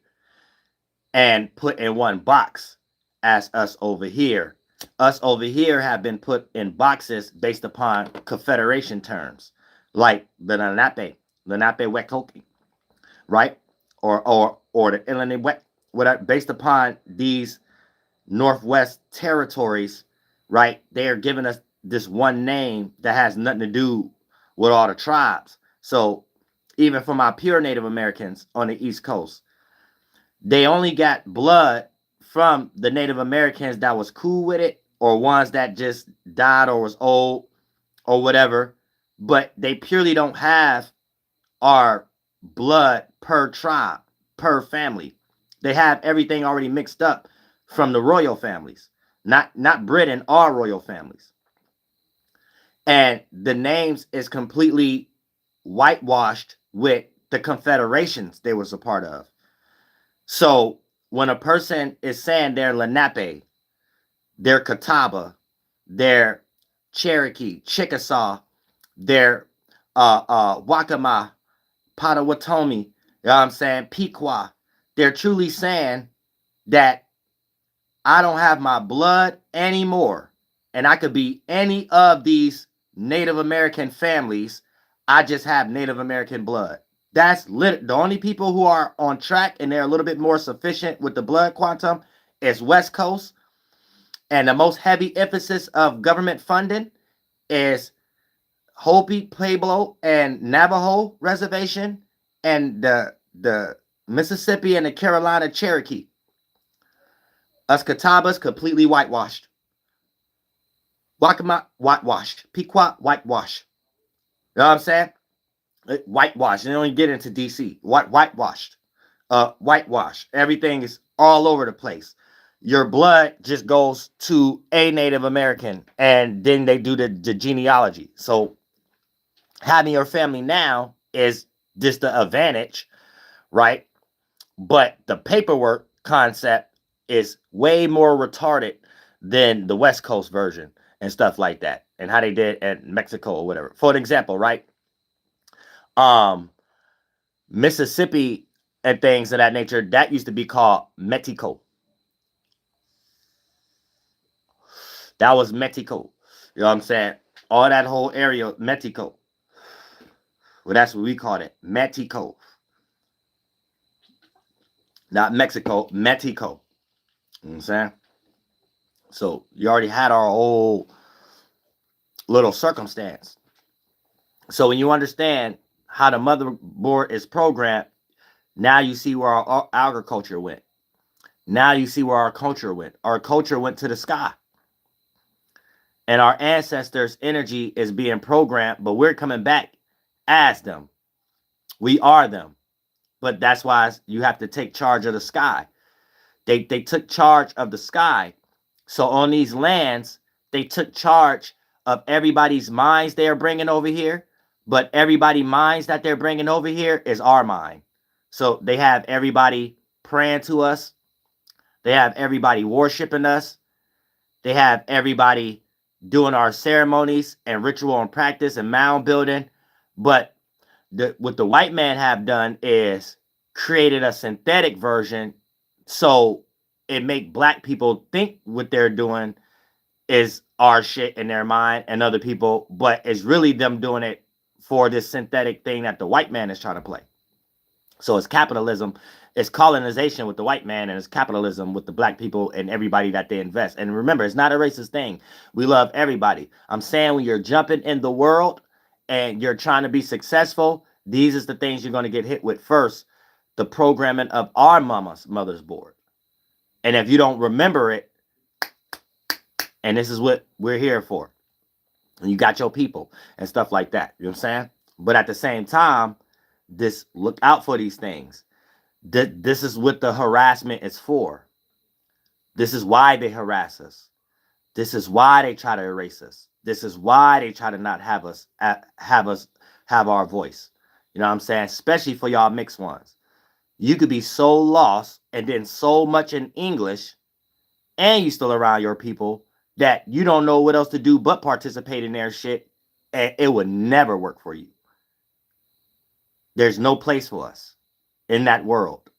and put in one box as us over here. Us over here have been put in boxes based upon Confederation terms, like the Lenape Wetoki, right? Or the Illinois Wet, whatever, based upon these Northwest territories, right? They are giving us this one name that has nothing to do with all the tribes. So even for my pure Native Americans on the East Coast, they only got blood from the Native Americans that was cool with it, or ones that just died or was old or whatever, but they purely don't have our blood per tribe, per family. They have everything already mixed up from the royal families, not Britain, our royal families. And the names is completely whitewashed with the confederations they was a part of. So when a person is saying they're Lenape, they're Catawba, they're Cherokee, Chickasaw, they're Wakama, Potawatomi, you know what I'm saying, Pequot, they're truly saying that I don't have my blood anymore, and I could be any of these Native American families. I just have Native American blood. That's the only people who are on track, and they're a little bit more sufficient with the blood quantum is West Coast. And the most heavy emphasis of government funding is Hopi, Pueblo, and Navajo reservation, and the Mississippi and the Carolina Cherokee. Us Catawbas completely whitewashed. Wakama whitewashed. Pequot whitewashed. You know what I'm saying? Whitewashed. They don't get into DC. Whitewashed. Whitewashed. Everything is all over the place. Your blood just goes to a Native American, and then they do the genealogy. So having your family now is just the advantage, right? But the paperwork concept is way more retarded than the West Coast version and stuff like that, and how they did in Mexico or whatever. For an example, right? Mississippi and things of that nature, that used to be called Mexico. That was Mexico. You know what I'm saying? All that whole area, Mexico. Well, that's what we called it, Mexico. Not Mexico, Mexico. You know what I'm saying? So you already had our whole little circumstance. So when you understand how the motherboard is programmed, now you see where our agriculture went. Now you see where our culture went. Our culture went to the sky. And our ancestors' energy is being programmed, but we're coming back as them. We are them. But that's why you have to take charge of the sky. They took charge of the sky. So on these lands, they took charge of everybody's minds they are bringing over here. But everybody's minds that they're bringing over here is our mind. So they have everybody praying to us. They have everybody worshiping us. They have everybody doing our ceremonies and ritual and practice and mound building. But what the white man have done is created a synthetic version, so it make black people think what they're doing is our shit in their mind and other people, but it's really them doing it for this synthetic thing that the white man is trying to play. So it's capitalism, it's colonization with the white man, and it's capitalism with the black people and everybody that they invest. And remember, it's not a racist thing. We love everybody. I'm saying when you're jumping in the world and you're trying to be successful, these is the things you're going to get hit with first. The programming of our mother's board. And if you don't remember it, and this is what we're here for, and you got your people and stuff like that, you know what I'm saying? But at the same time, look out for these things. This is what the harassment is for. This is why they harass us. This is why they try to erase us. This is why they try to not have us have our voice. You know what I'm saying? Especially for y'all mixed ones. You could be so lost and then so much in English, and you still around your people, that you don't know what else to do but participate in their shit, and it would never work for you. There's no place for us in that world.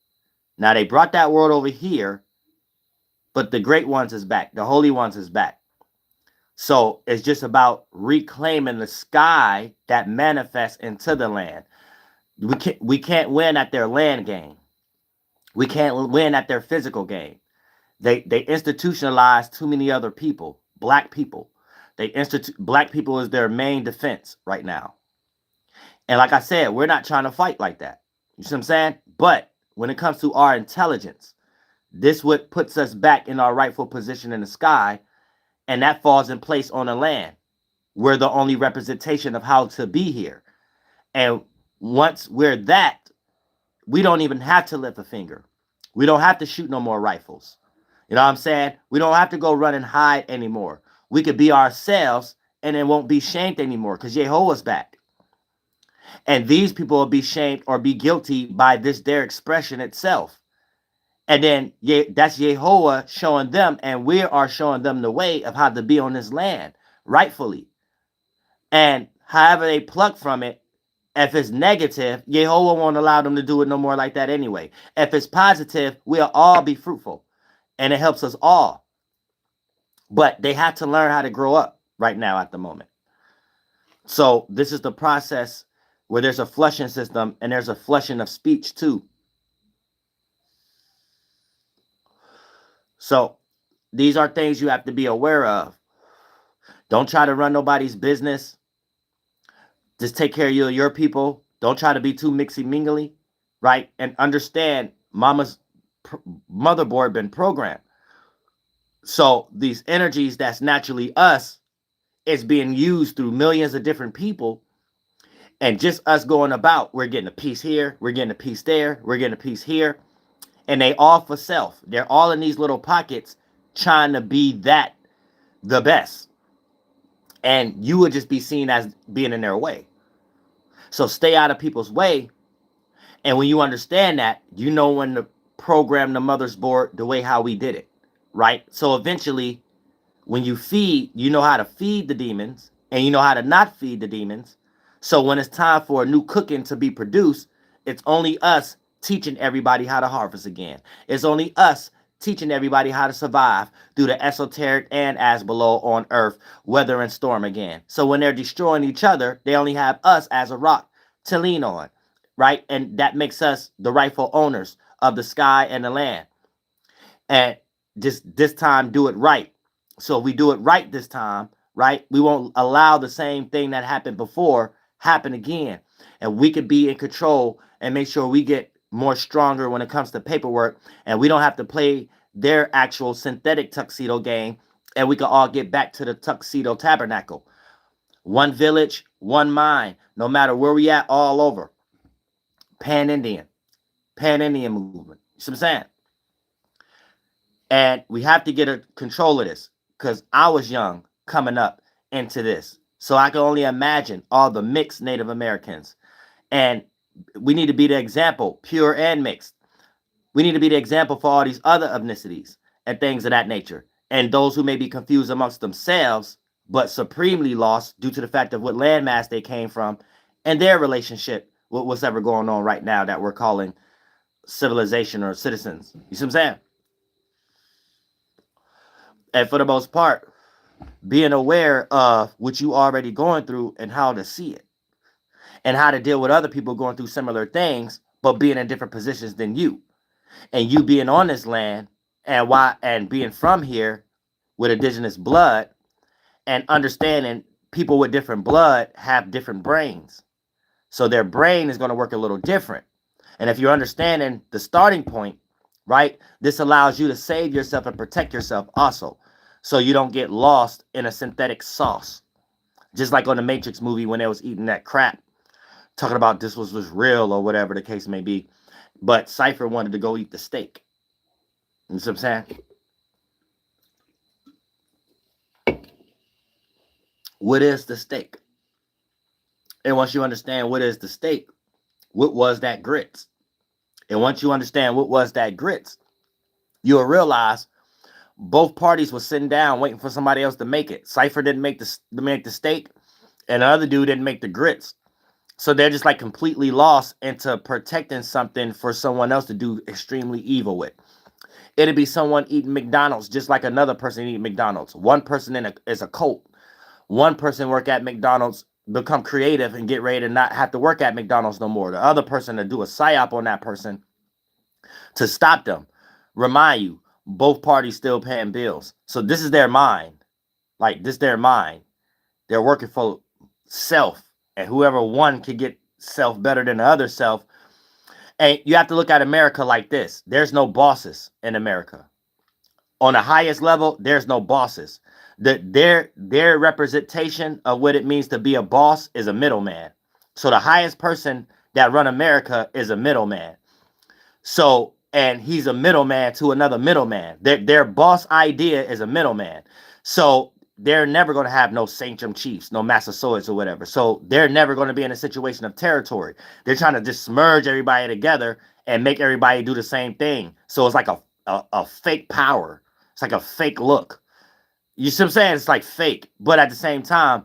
Now they brought that world over here, but the great ones is back. The holy ones is back. So it's just about reclaiming the sky that manifests into the land. We can't win at their land game. We can't win at their physical game. They institutionalize too many other people, black people. Black people is their main defense right now. And like I said, we're not trying to fight like that. You see what I'm saying? But when it comes to our intelligence, this what puts us back in our rightful position in the sky, and that falls in place on the land. We're the only representation of how to be here. And once we're that, we don't even have to lift a finger. We don't have to shoot no more rifles. You know what I'm saying? We don't have to go run and hide anymore. We could be ourselves and it won't be shamed anymore because Yehovah's back. And these people will be shamed or be guilty by their expression itself. And then that's Yehovah showing them, and we are showing them the way of how to be on this land rightfully. And however they pluck from it, if it's negative, Yehovah won't allow them to do it no more like that anyway. If it's positive, we'll all be fruitful. And it helps us all. But they have to learn how to grow up right now at the moment. So this is the process where there's a flushing system and there's a flushing of speech too. So these are things you have to be aware of. Don't try to run nobody's business. Just take care of your people. Don't try to be too mixy-mingly, right? And understand mama's motherboard been programmed. So these energies that's naturally us is being used through millions of different people. And just us going about, we're getting a piece here, we're getting a piece there, we're getting a piece here. And they all for self. They're all in these little pockets trying to be the best. And you would just be seen as being in their way. So stay out of people's way. And when you understand that, you know when to program the mother's board the way how we did it, right? So eventually, when you feed, you know how to feed the demons and you know how to not feed the demons. So when it's time for a new cooking to be produced, it's only us teaching everybody how to harvest again. It's only us teaching everybody how to survive through the esoteric and as below on earth, weather and storm again. So when they're destroying each other, they only have us as a rock to lean on, right? And that makes us the rightful owners of the sky and the land. And just this time, do it right. So if we do it right this time, right, we won't allow the same thing that happened before happen again. And we could be in control and make sure we get more stronger when it comes to paperwork, and we don't have to play their actual synthetic tuxedo game, and we can all get back to the tuxedo tabernacle. One village, one mind, no matter where we at, all over. Pan-Indian movement. You see what I'm saying? And we have to get a control of this because I was young coming up into this. So I can only imagine all the mixed Native Americans. And we need to be the example, pure and mixed. We need to be the example for all these other ethnicities and things of that nature. And those who may be confused amongst themselves, but supremely lost due to the fact of what landmass they came from and their relationship with what's ever going on right now that we're calling civilization or citizens. You see what I'm saying? And for the most part, being aware of what you already going through and how to see it. And how to deal with other people going through similar things, but being in different positions than you. And you being on this land and being from here with indigenous blood and understanding people with different blood have different brains. So their brain is going to work a little different. And if you're understanding the starting point, right, this allows you to save yourself and protect yourself also. So you don't get lost in a synthetic sauce. Just like on the Matrix movie when they was eating that crap. Talking about this was real or whatever the case may be. But Cypher wanted to go eat the steak. You see what I'm saying? What is the steak? And once you understand what is the steak, what was that grits? And once you understand what was that grits, you'll realize both parties were sitting down waiting for somebody else to make it. Cypher didn't make the steak, and the other dude didn't make the grits. So they're just like completely lost into protecting something for someone else to do extremely evil with. It'd be someone eating McDonald's just like another person eating McDonald's. One person is a cult. One person work at McDonald's, become creative and get ready to not have to work at McDonald's no more. The other person to do a psyop on that person to stop them. Remind you, both parties still paying bills. So this is their mind. Like, this their mind. They're working for self. And whoever one can get self better than the other self. And you have to look at America like this. There's no bosses in America. On the highest level, there's no bosses. Their representation of what it means to be a boss is a middleman. So the highest person that run America is a middleman. So, and he's a middleman to another middleman. Their boss idea is a middleman. So they're never going to have no sanctum chiefs, no Massasoits or whatever. So they're never going to be in a situation of territory. They're trying to just merge everybody together and make everybody do the same thing. So it's like a fake power. It's like a fake look. You see what I'm saying? It's like fake. But at the same time,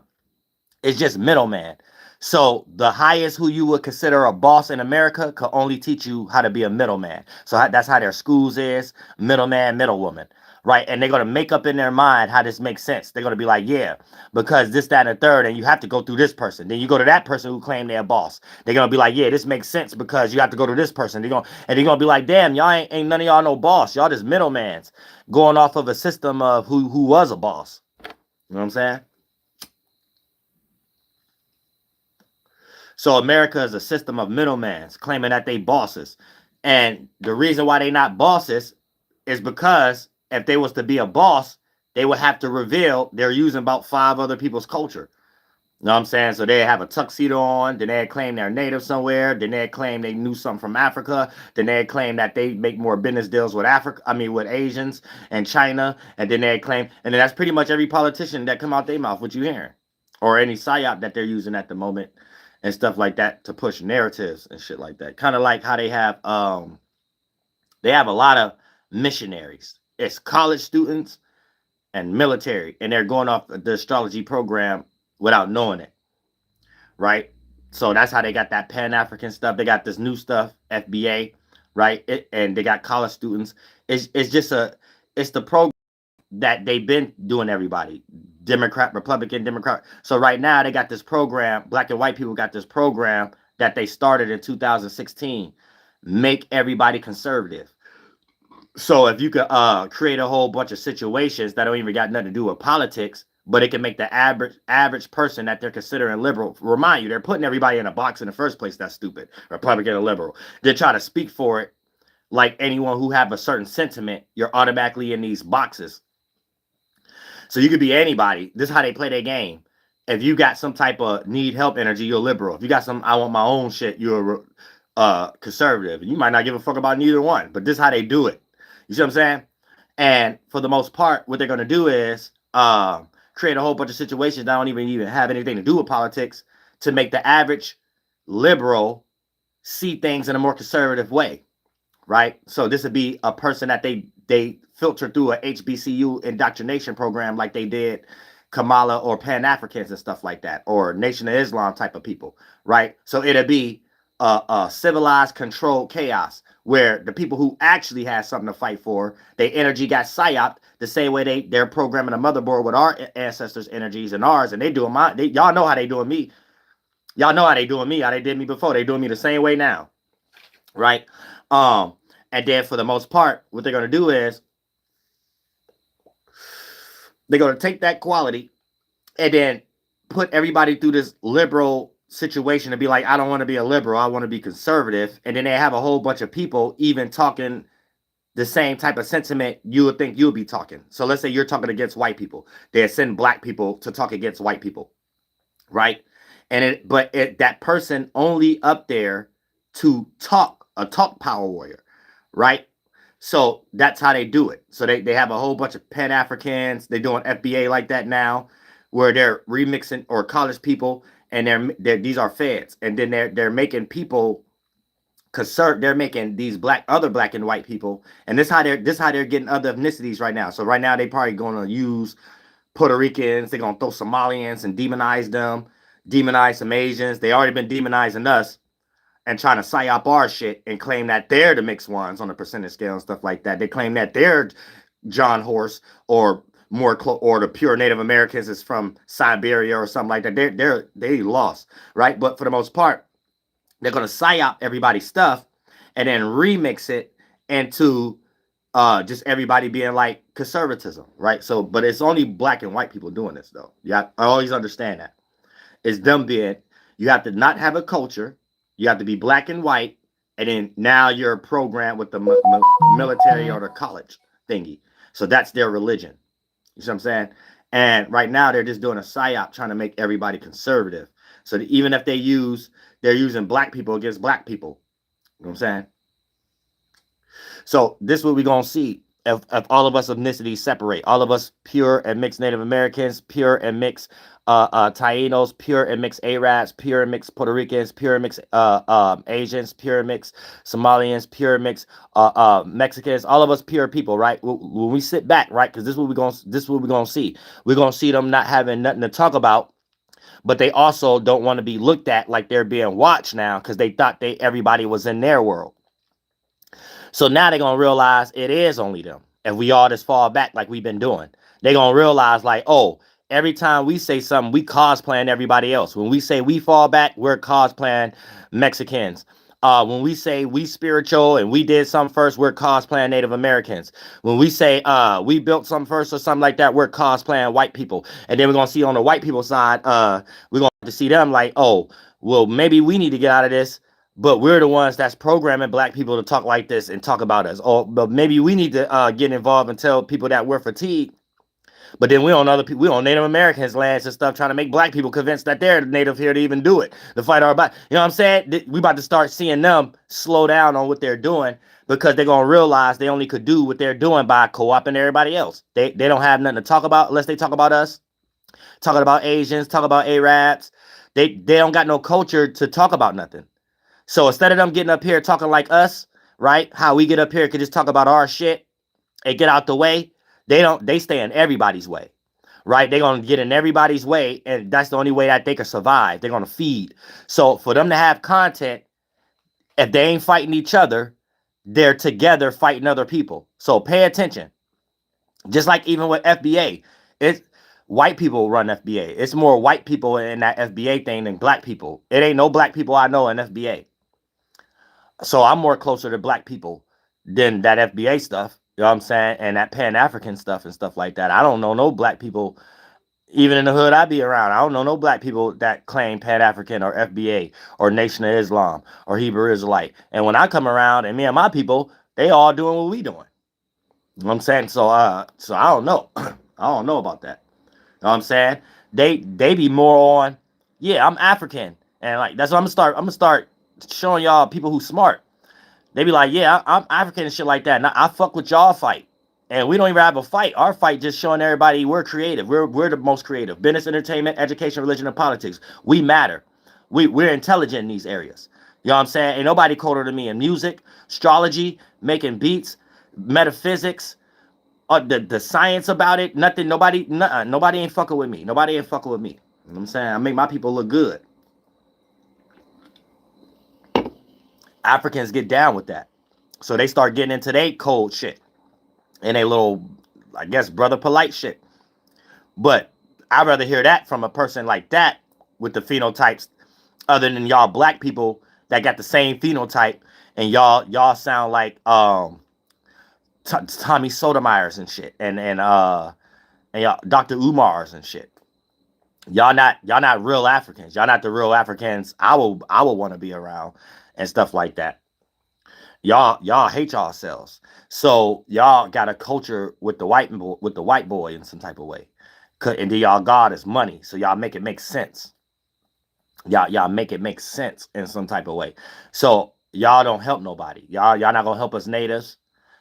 it's just middleman. So the highest who you would consider a boss in America could only teach you how to be a middleman. So that's how their schools is, middleman, middlewoman, right? And they're going to make up in their mind how this makes sense. They're going to be like, yeah, because this, that, and the third, and you have to go through this person. Then you go to that person who claimed they're a boss. They're going to be like, yeah, this makes sense because you have to go to this person. And they're going to be like, damn, y'all ain't none of y'all no boss. Y'all just middlemans going off of a system of who was a boss. You know what I'm saying? So America is a system of middlemans claiming that they bosses. And the reason why they not bosses is because if they was to be a boss, they would have to reveal they're using about 5 other people's culture. You know what I'm saying? So they have a tuxedo on, then they claim they're native somewhere, then they claim they knew something from Africa, then they claim that they make more business deals with with Asians and China, and then they claim, and then that's pretty much every politician that come out their mouth, what you hearing. Or any psyop that they're using at the moment. And stuff like that to push narratives and shit like that. Kind of like how they have a lot of missionaries. It's college students and military, and they're going off the astrology program without knowing it, right? So that's how they got that Pan-African stuff. They got this new stuff, FBA, right? And they got college students. It's the program that they've been doing everybody. Democrat, Republican, Democrat. So right now they got this program, black and white people got this program that they started in 2016, make everybody conservative. So if you could create a whole bunch of situations that don't even got nothing to do with politics, but it can make the average person that they're considering liberal, remind you, they're putting everybody in a box in the first place. That's stupid. Republican or liberal. They try to speak for it like anyone who have a certain sentiment, you're automatically in these boxes. So you could be anybody. This is how they play their game. If you got some type of need help energy, you're liberal. If you got some I want my own shit, you're conservative. You might not give a fuck about neither one, but this is how they do it. You see what I'm saying? And for the most part, what they're going to do is create a whole bunch of situations that don't even have anything to do with politics to make the average liberal see things in a more conservative way, right? So this would be a person that they filter through a HBCU indoctrination program like they did Kamala or Pan-Africans and stuff like that, or Nation of Islam type of people, right? So it'll be a civilized, controlled chaos where the people who actually had something to fight for, their energy got psyoped the same way they're programming a motherboard with our ancestors' energies and ours, and y'all know how they doing me. Y'all know how they doing me, how they did me before. They doing me the same way now, right? And then for the most part, what they're going to do is they're going to take that quality and then put everybody through this liberal situation to be like, I don't want to be a liberal. I want to be conservative. And then they have a whole bunch of people even talking the same type of sentiment you would think you'll be talking. So let's say you're talking against white people. They send black people to talk against white people, right? And that person only up there to talk, a talk power warrior, right? So that's how they do it. So they have a whole bunch of Pan-Africans. They're doing FBA like that now, where they're remixing, or college people, and these are feds, and then they're making people conserve. They're making these other black and white people, and this is how they're getting other ethnicities right now. So right now they probably going to use Puerto Ricans. They're going to throw Somalians and demonize them. demonize some Asians. They already been demonizing us and trying to psyop our shit and claim that they're the mixed ones on the percentage scale and stuff like that. They claim that they're John Horse or or the pure Native Americans is from Siberia or something like that. They lost, right? But for the most part, they're gonna psyop everybody's stuff and then remix it into just everybody being like conservatism, right? So, but it's only black and white people doing this though. Yeah, I always understand that. It's them being, you have to not have a culture, you have to be black and white, and then now you're programmed with the military or the college thingy. So that's their religion. You see what I'm saying? And right now they're just doing a psyop trying to make everybody conservative. So even if they're using black people against black people. You know what I'm saying? So this is what we're going to see if all of us ethnicities separate. All of us pure and mixed Native Americans, pure and mixed Tainos, pure and mixed Arabs, pure and mixed Puerto Ricans, pure and mixed Asians, pure and mixed Somalians, pure and mixed Mexicans. All of us pure people, right? When we sit back, right? Because this is what we're gonna see. We're gonna see them not having nothing to talk about, but they also don't want to be looked at like they're being watched now because they thought everybody was in their world. So now they're gonna realize it is only them. If we all just fall back like we've been doing, they're gonna realize like, oh, every time we say something, we cosplaying everybody else. When we say we fall back, we're cosplaying Mexicans. When we say we spiritual and we did something first, we're cosplaying Native Americans. When we say we built something first or something like that, we're cosplaying white people. And then we're gonna see on the white people side, we're gonna have to see them like, oh, well, maybe we need to get out of this. But we're the ones that's programming black people to talk like this and talk about us. Or but maybe we need to get involved and tell people that we're fatigued. But then we on other people, we on Native Americans' lands and stuff, trying to make black people convinced that they're native here to even do it, to fight our back. You know what I'm saying? We about to start seeing them slow down on what they're doing because they're gonna realize they only could do what they're doing by co-opting everybody else. They don't have nothing to talk about unless they talk about us, talking about Asians, talk about Arabs. They don't got no culture to talk about nothing. So instead of them getting up here talking like us, right? How we get up here could just talk about our shit and get out the way. They stay in everybody's way, right? They're going to get in everybody's way, and that's the only way that they can survive. They're going to feed. So for them to have content, if they ain't fighting each other, they're together fighting other people. So pay attention. Just like even with FBA, it's white people run FBA. It's more white people in that FBA thing than black people. It ain't no black people I know in FBA. So I'm more closer to black people than that FBA stuff. You know what I'm saying? And that Pan-African stuff and stuff like that. I don't know no black people, even in the hood I be around. I don't know no black people that claim Pan-African or FBA or Nation of Islam or Hebrew Israelite. And when I come around and me and my people, they all doing what we doing. You know what I'm saying? So I don't know. I don't know about that. You know what I'm saying? They be more on, yeah, I'm African. And like that's what I'm gonna start showing y'all people who smart. They be like, yeah, I'm African and shit like that. And I fuck with y'all fight. And we don't even have a fight. Our fight just showing everybody we're creative. We're the most creative. Business, entertainment, education, religion, and politics. We matter. We're intelligent in these areas. You know what I'm saying? Ain't nobody colder than me in music, astrology, making beats, metaphysics, the science about it. Nothing, nobody ain't fucking with me. Nobody ain't fucking with me. You know what I'm saying? I make my people look good. Africans get down with that. So they start getting into their cold shit and a little, I guess, brother polite shit. But I'd rather hear that from a person like that with the phenotypes other than y'all black people that got the same phenotype and y'all sound like Tommy Sotomayers and shit and y'all Dr. Umars and shit. Y'all not real Africans. Y'all not the real Africans I will want to be around and stuff like that. Y'all hate yourselves. So y'all got a culture with the white boy in some type of way. And then y'all God is money. So y'all make it make sense. Y'all make it make sense in some type of way. So y'all don't help nobody. Y'all not gonna help us natives.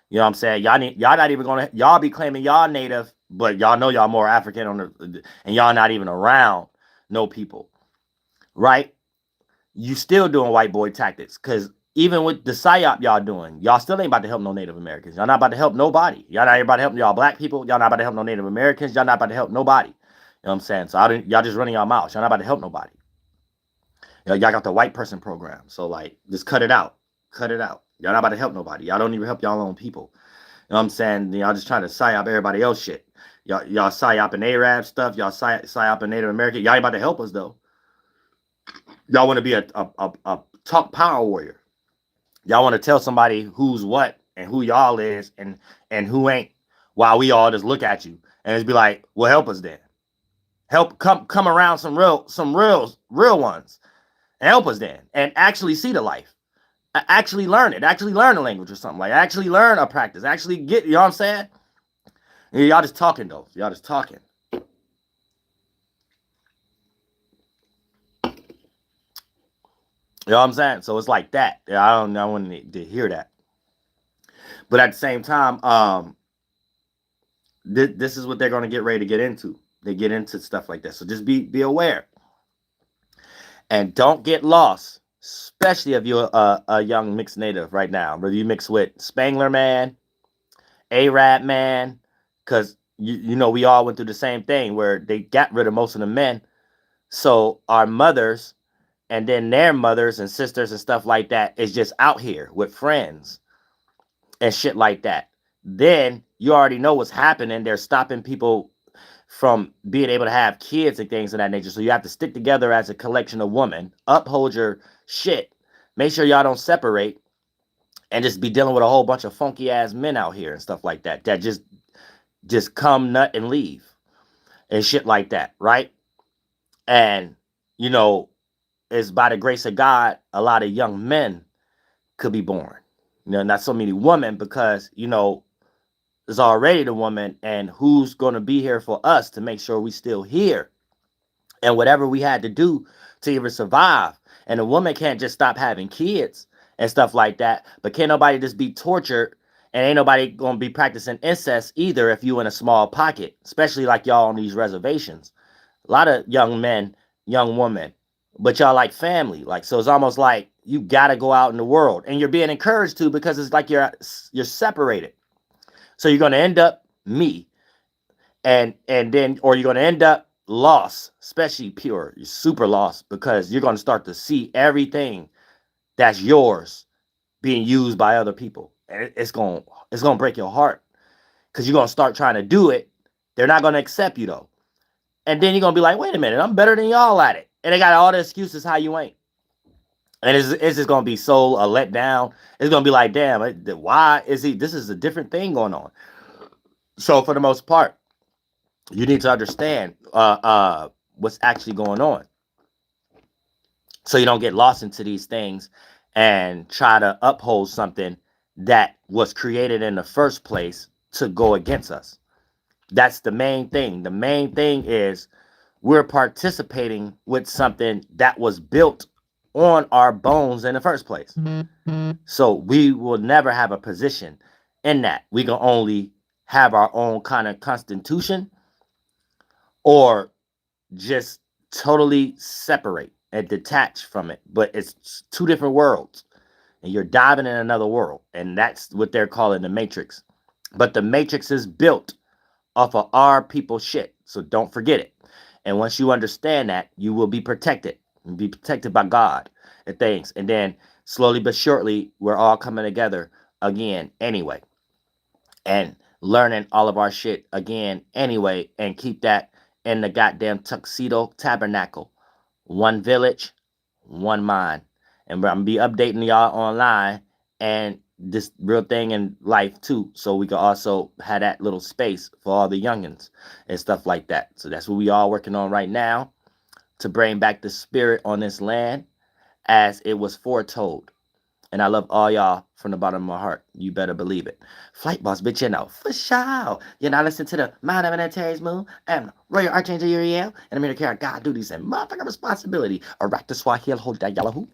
You know what I'm saying? Y'all not even gonna, y'all be claiming y'all native, but y'all know y'all more African and y'all not even around no people. Right? You still doing white boy tactics because even with the psyop y'all doing, y'all still ain't about to help no Native Americans. Y'all not about to help nobody. Y'all not about to help y'all black people. Y'all not about to help no Native Americans. Y'all not about to help nobody. You know what I'm saying? So y'all just running y'all mouths. Y'all not about to help nobody. Y'all got the white person program. So like, just cut it out. Cut it out. Y'all not about to help nobody. Y'all don't even help y'all own people. You know what I'm saying? Y'all just trying to psyop everybody else shit. Y'all psyoping Arab stuff. Y'all psyoping Native American. Y'all ain't about to help us though. Y'all want to be a talk power warrior. Y'all want to tell somebody who's what and who y'all is and who ain't, while we all just look at you and just be like, well, help us then. Help come around some real ones and help us then and actually see the life. Actually learn it. Actually learn the language or something. Like actually learn a practice. Actually get, you know what I'm saying? Y'all just talking though. Y'all just talking. You know what I'm saying? So it's like that. I want to hear that. But at the same time, this is what they're going to get ready to get into. They get into stuff like that. So just be aware. And don't get lost, especially if you're a young mixed native right now. Whether you mix with Spangler man, Arab man, because you know we all went through the same thing where they got rid of most of the men. So our mothers and then their mothers and sisters and stuff like that is just out here with friends and shit like that. Then you already know what's happening. They're stopping people from being able to have kids and things of that nature. So you have to stick together as a collection of women, uphold your shit, make sure y'all don't separate, and just be dealing with a whole bunch of funky ass men out here and stuff like that that just come nut and leave and shit like that, right? And you know, it's by the grace of God, a lot of young men could be born. You know, not so many women, because you know there's already the woman, and who's going to be here for us to make sure we still here, and whatever we had to do to even survive. And a woman can't just stop having kids and stuff like that, but can't nobody just be tortured, and ain't nobody going to be practicing incest either if you in a small pocket, especially like y'all on these reservations. A lot of young men, young women, but y'all like family. Like, so it's almost like you got to go out in the world, and you're being encouraged to, because it's like you're separated. So you're going to end up me, and then, or you're going to end up lost, especially pure. You're super lost, because you're going to start to see everything that's yours being used by other people. And it's going to break your heart, because you're going to start trying to do it. They're not going to accept you though. And then you're going to be like, wait a minute, I'm better than y'all at it. And they got all the excuses how you ain't. And it's just going to be so let down. It's going to be like, damn, why is he? This is a different thing going on. So for the most part, you need to understand what's actually going on, so you don't get lost into these things and try to uphold something that was created in the first place to go against us. That's the main thing. The main thing is we're participating with something that was built on our bones in the first place. Mm-hmm. So we will never have a position in that. We can only have our own kind of constitution, or just totally separate and detach from it. But it's two different worlds, and you're diving in another world, and that's what they're calling the Matrix. But the Matrix is built off of our people shit, so don't forget it. And once you understand that, you will be protected. You'll be protected by God and things. And then slowly but surely, we're all coming together again anyway, and learning all of our shit again anyway, and keep that in the goddamn tuxedo tabernacle. One village, one mind. And I'm going to be updating y'all online and this real thing in life too, so we can also have that little space for all the youngins and stuff like that. So that's what we all working on right now, to bring back the spirit on this land as it was foretold. And I love all y'all from the bottom of my heart. You better believe it. Flight boss, bitch, you know, for sure. You're not listening to the Mind of an Terry's Moon and Royal Archangel Uriel, and I'm here to carry God duties and motherfucking responsibility. Arak the Swahili, hold that yellow hoop.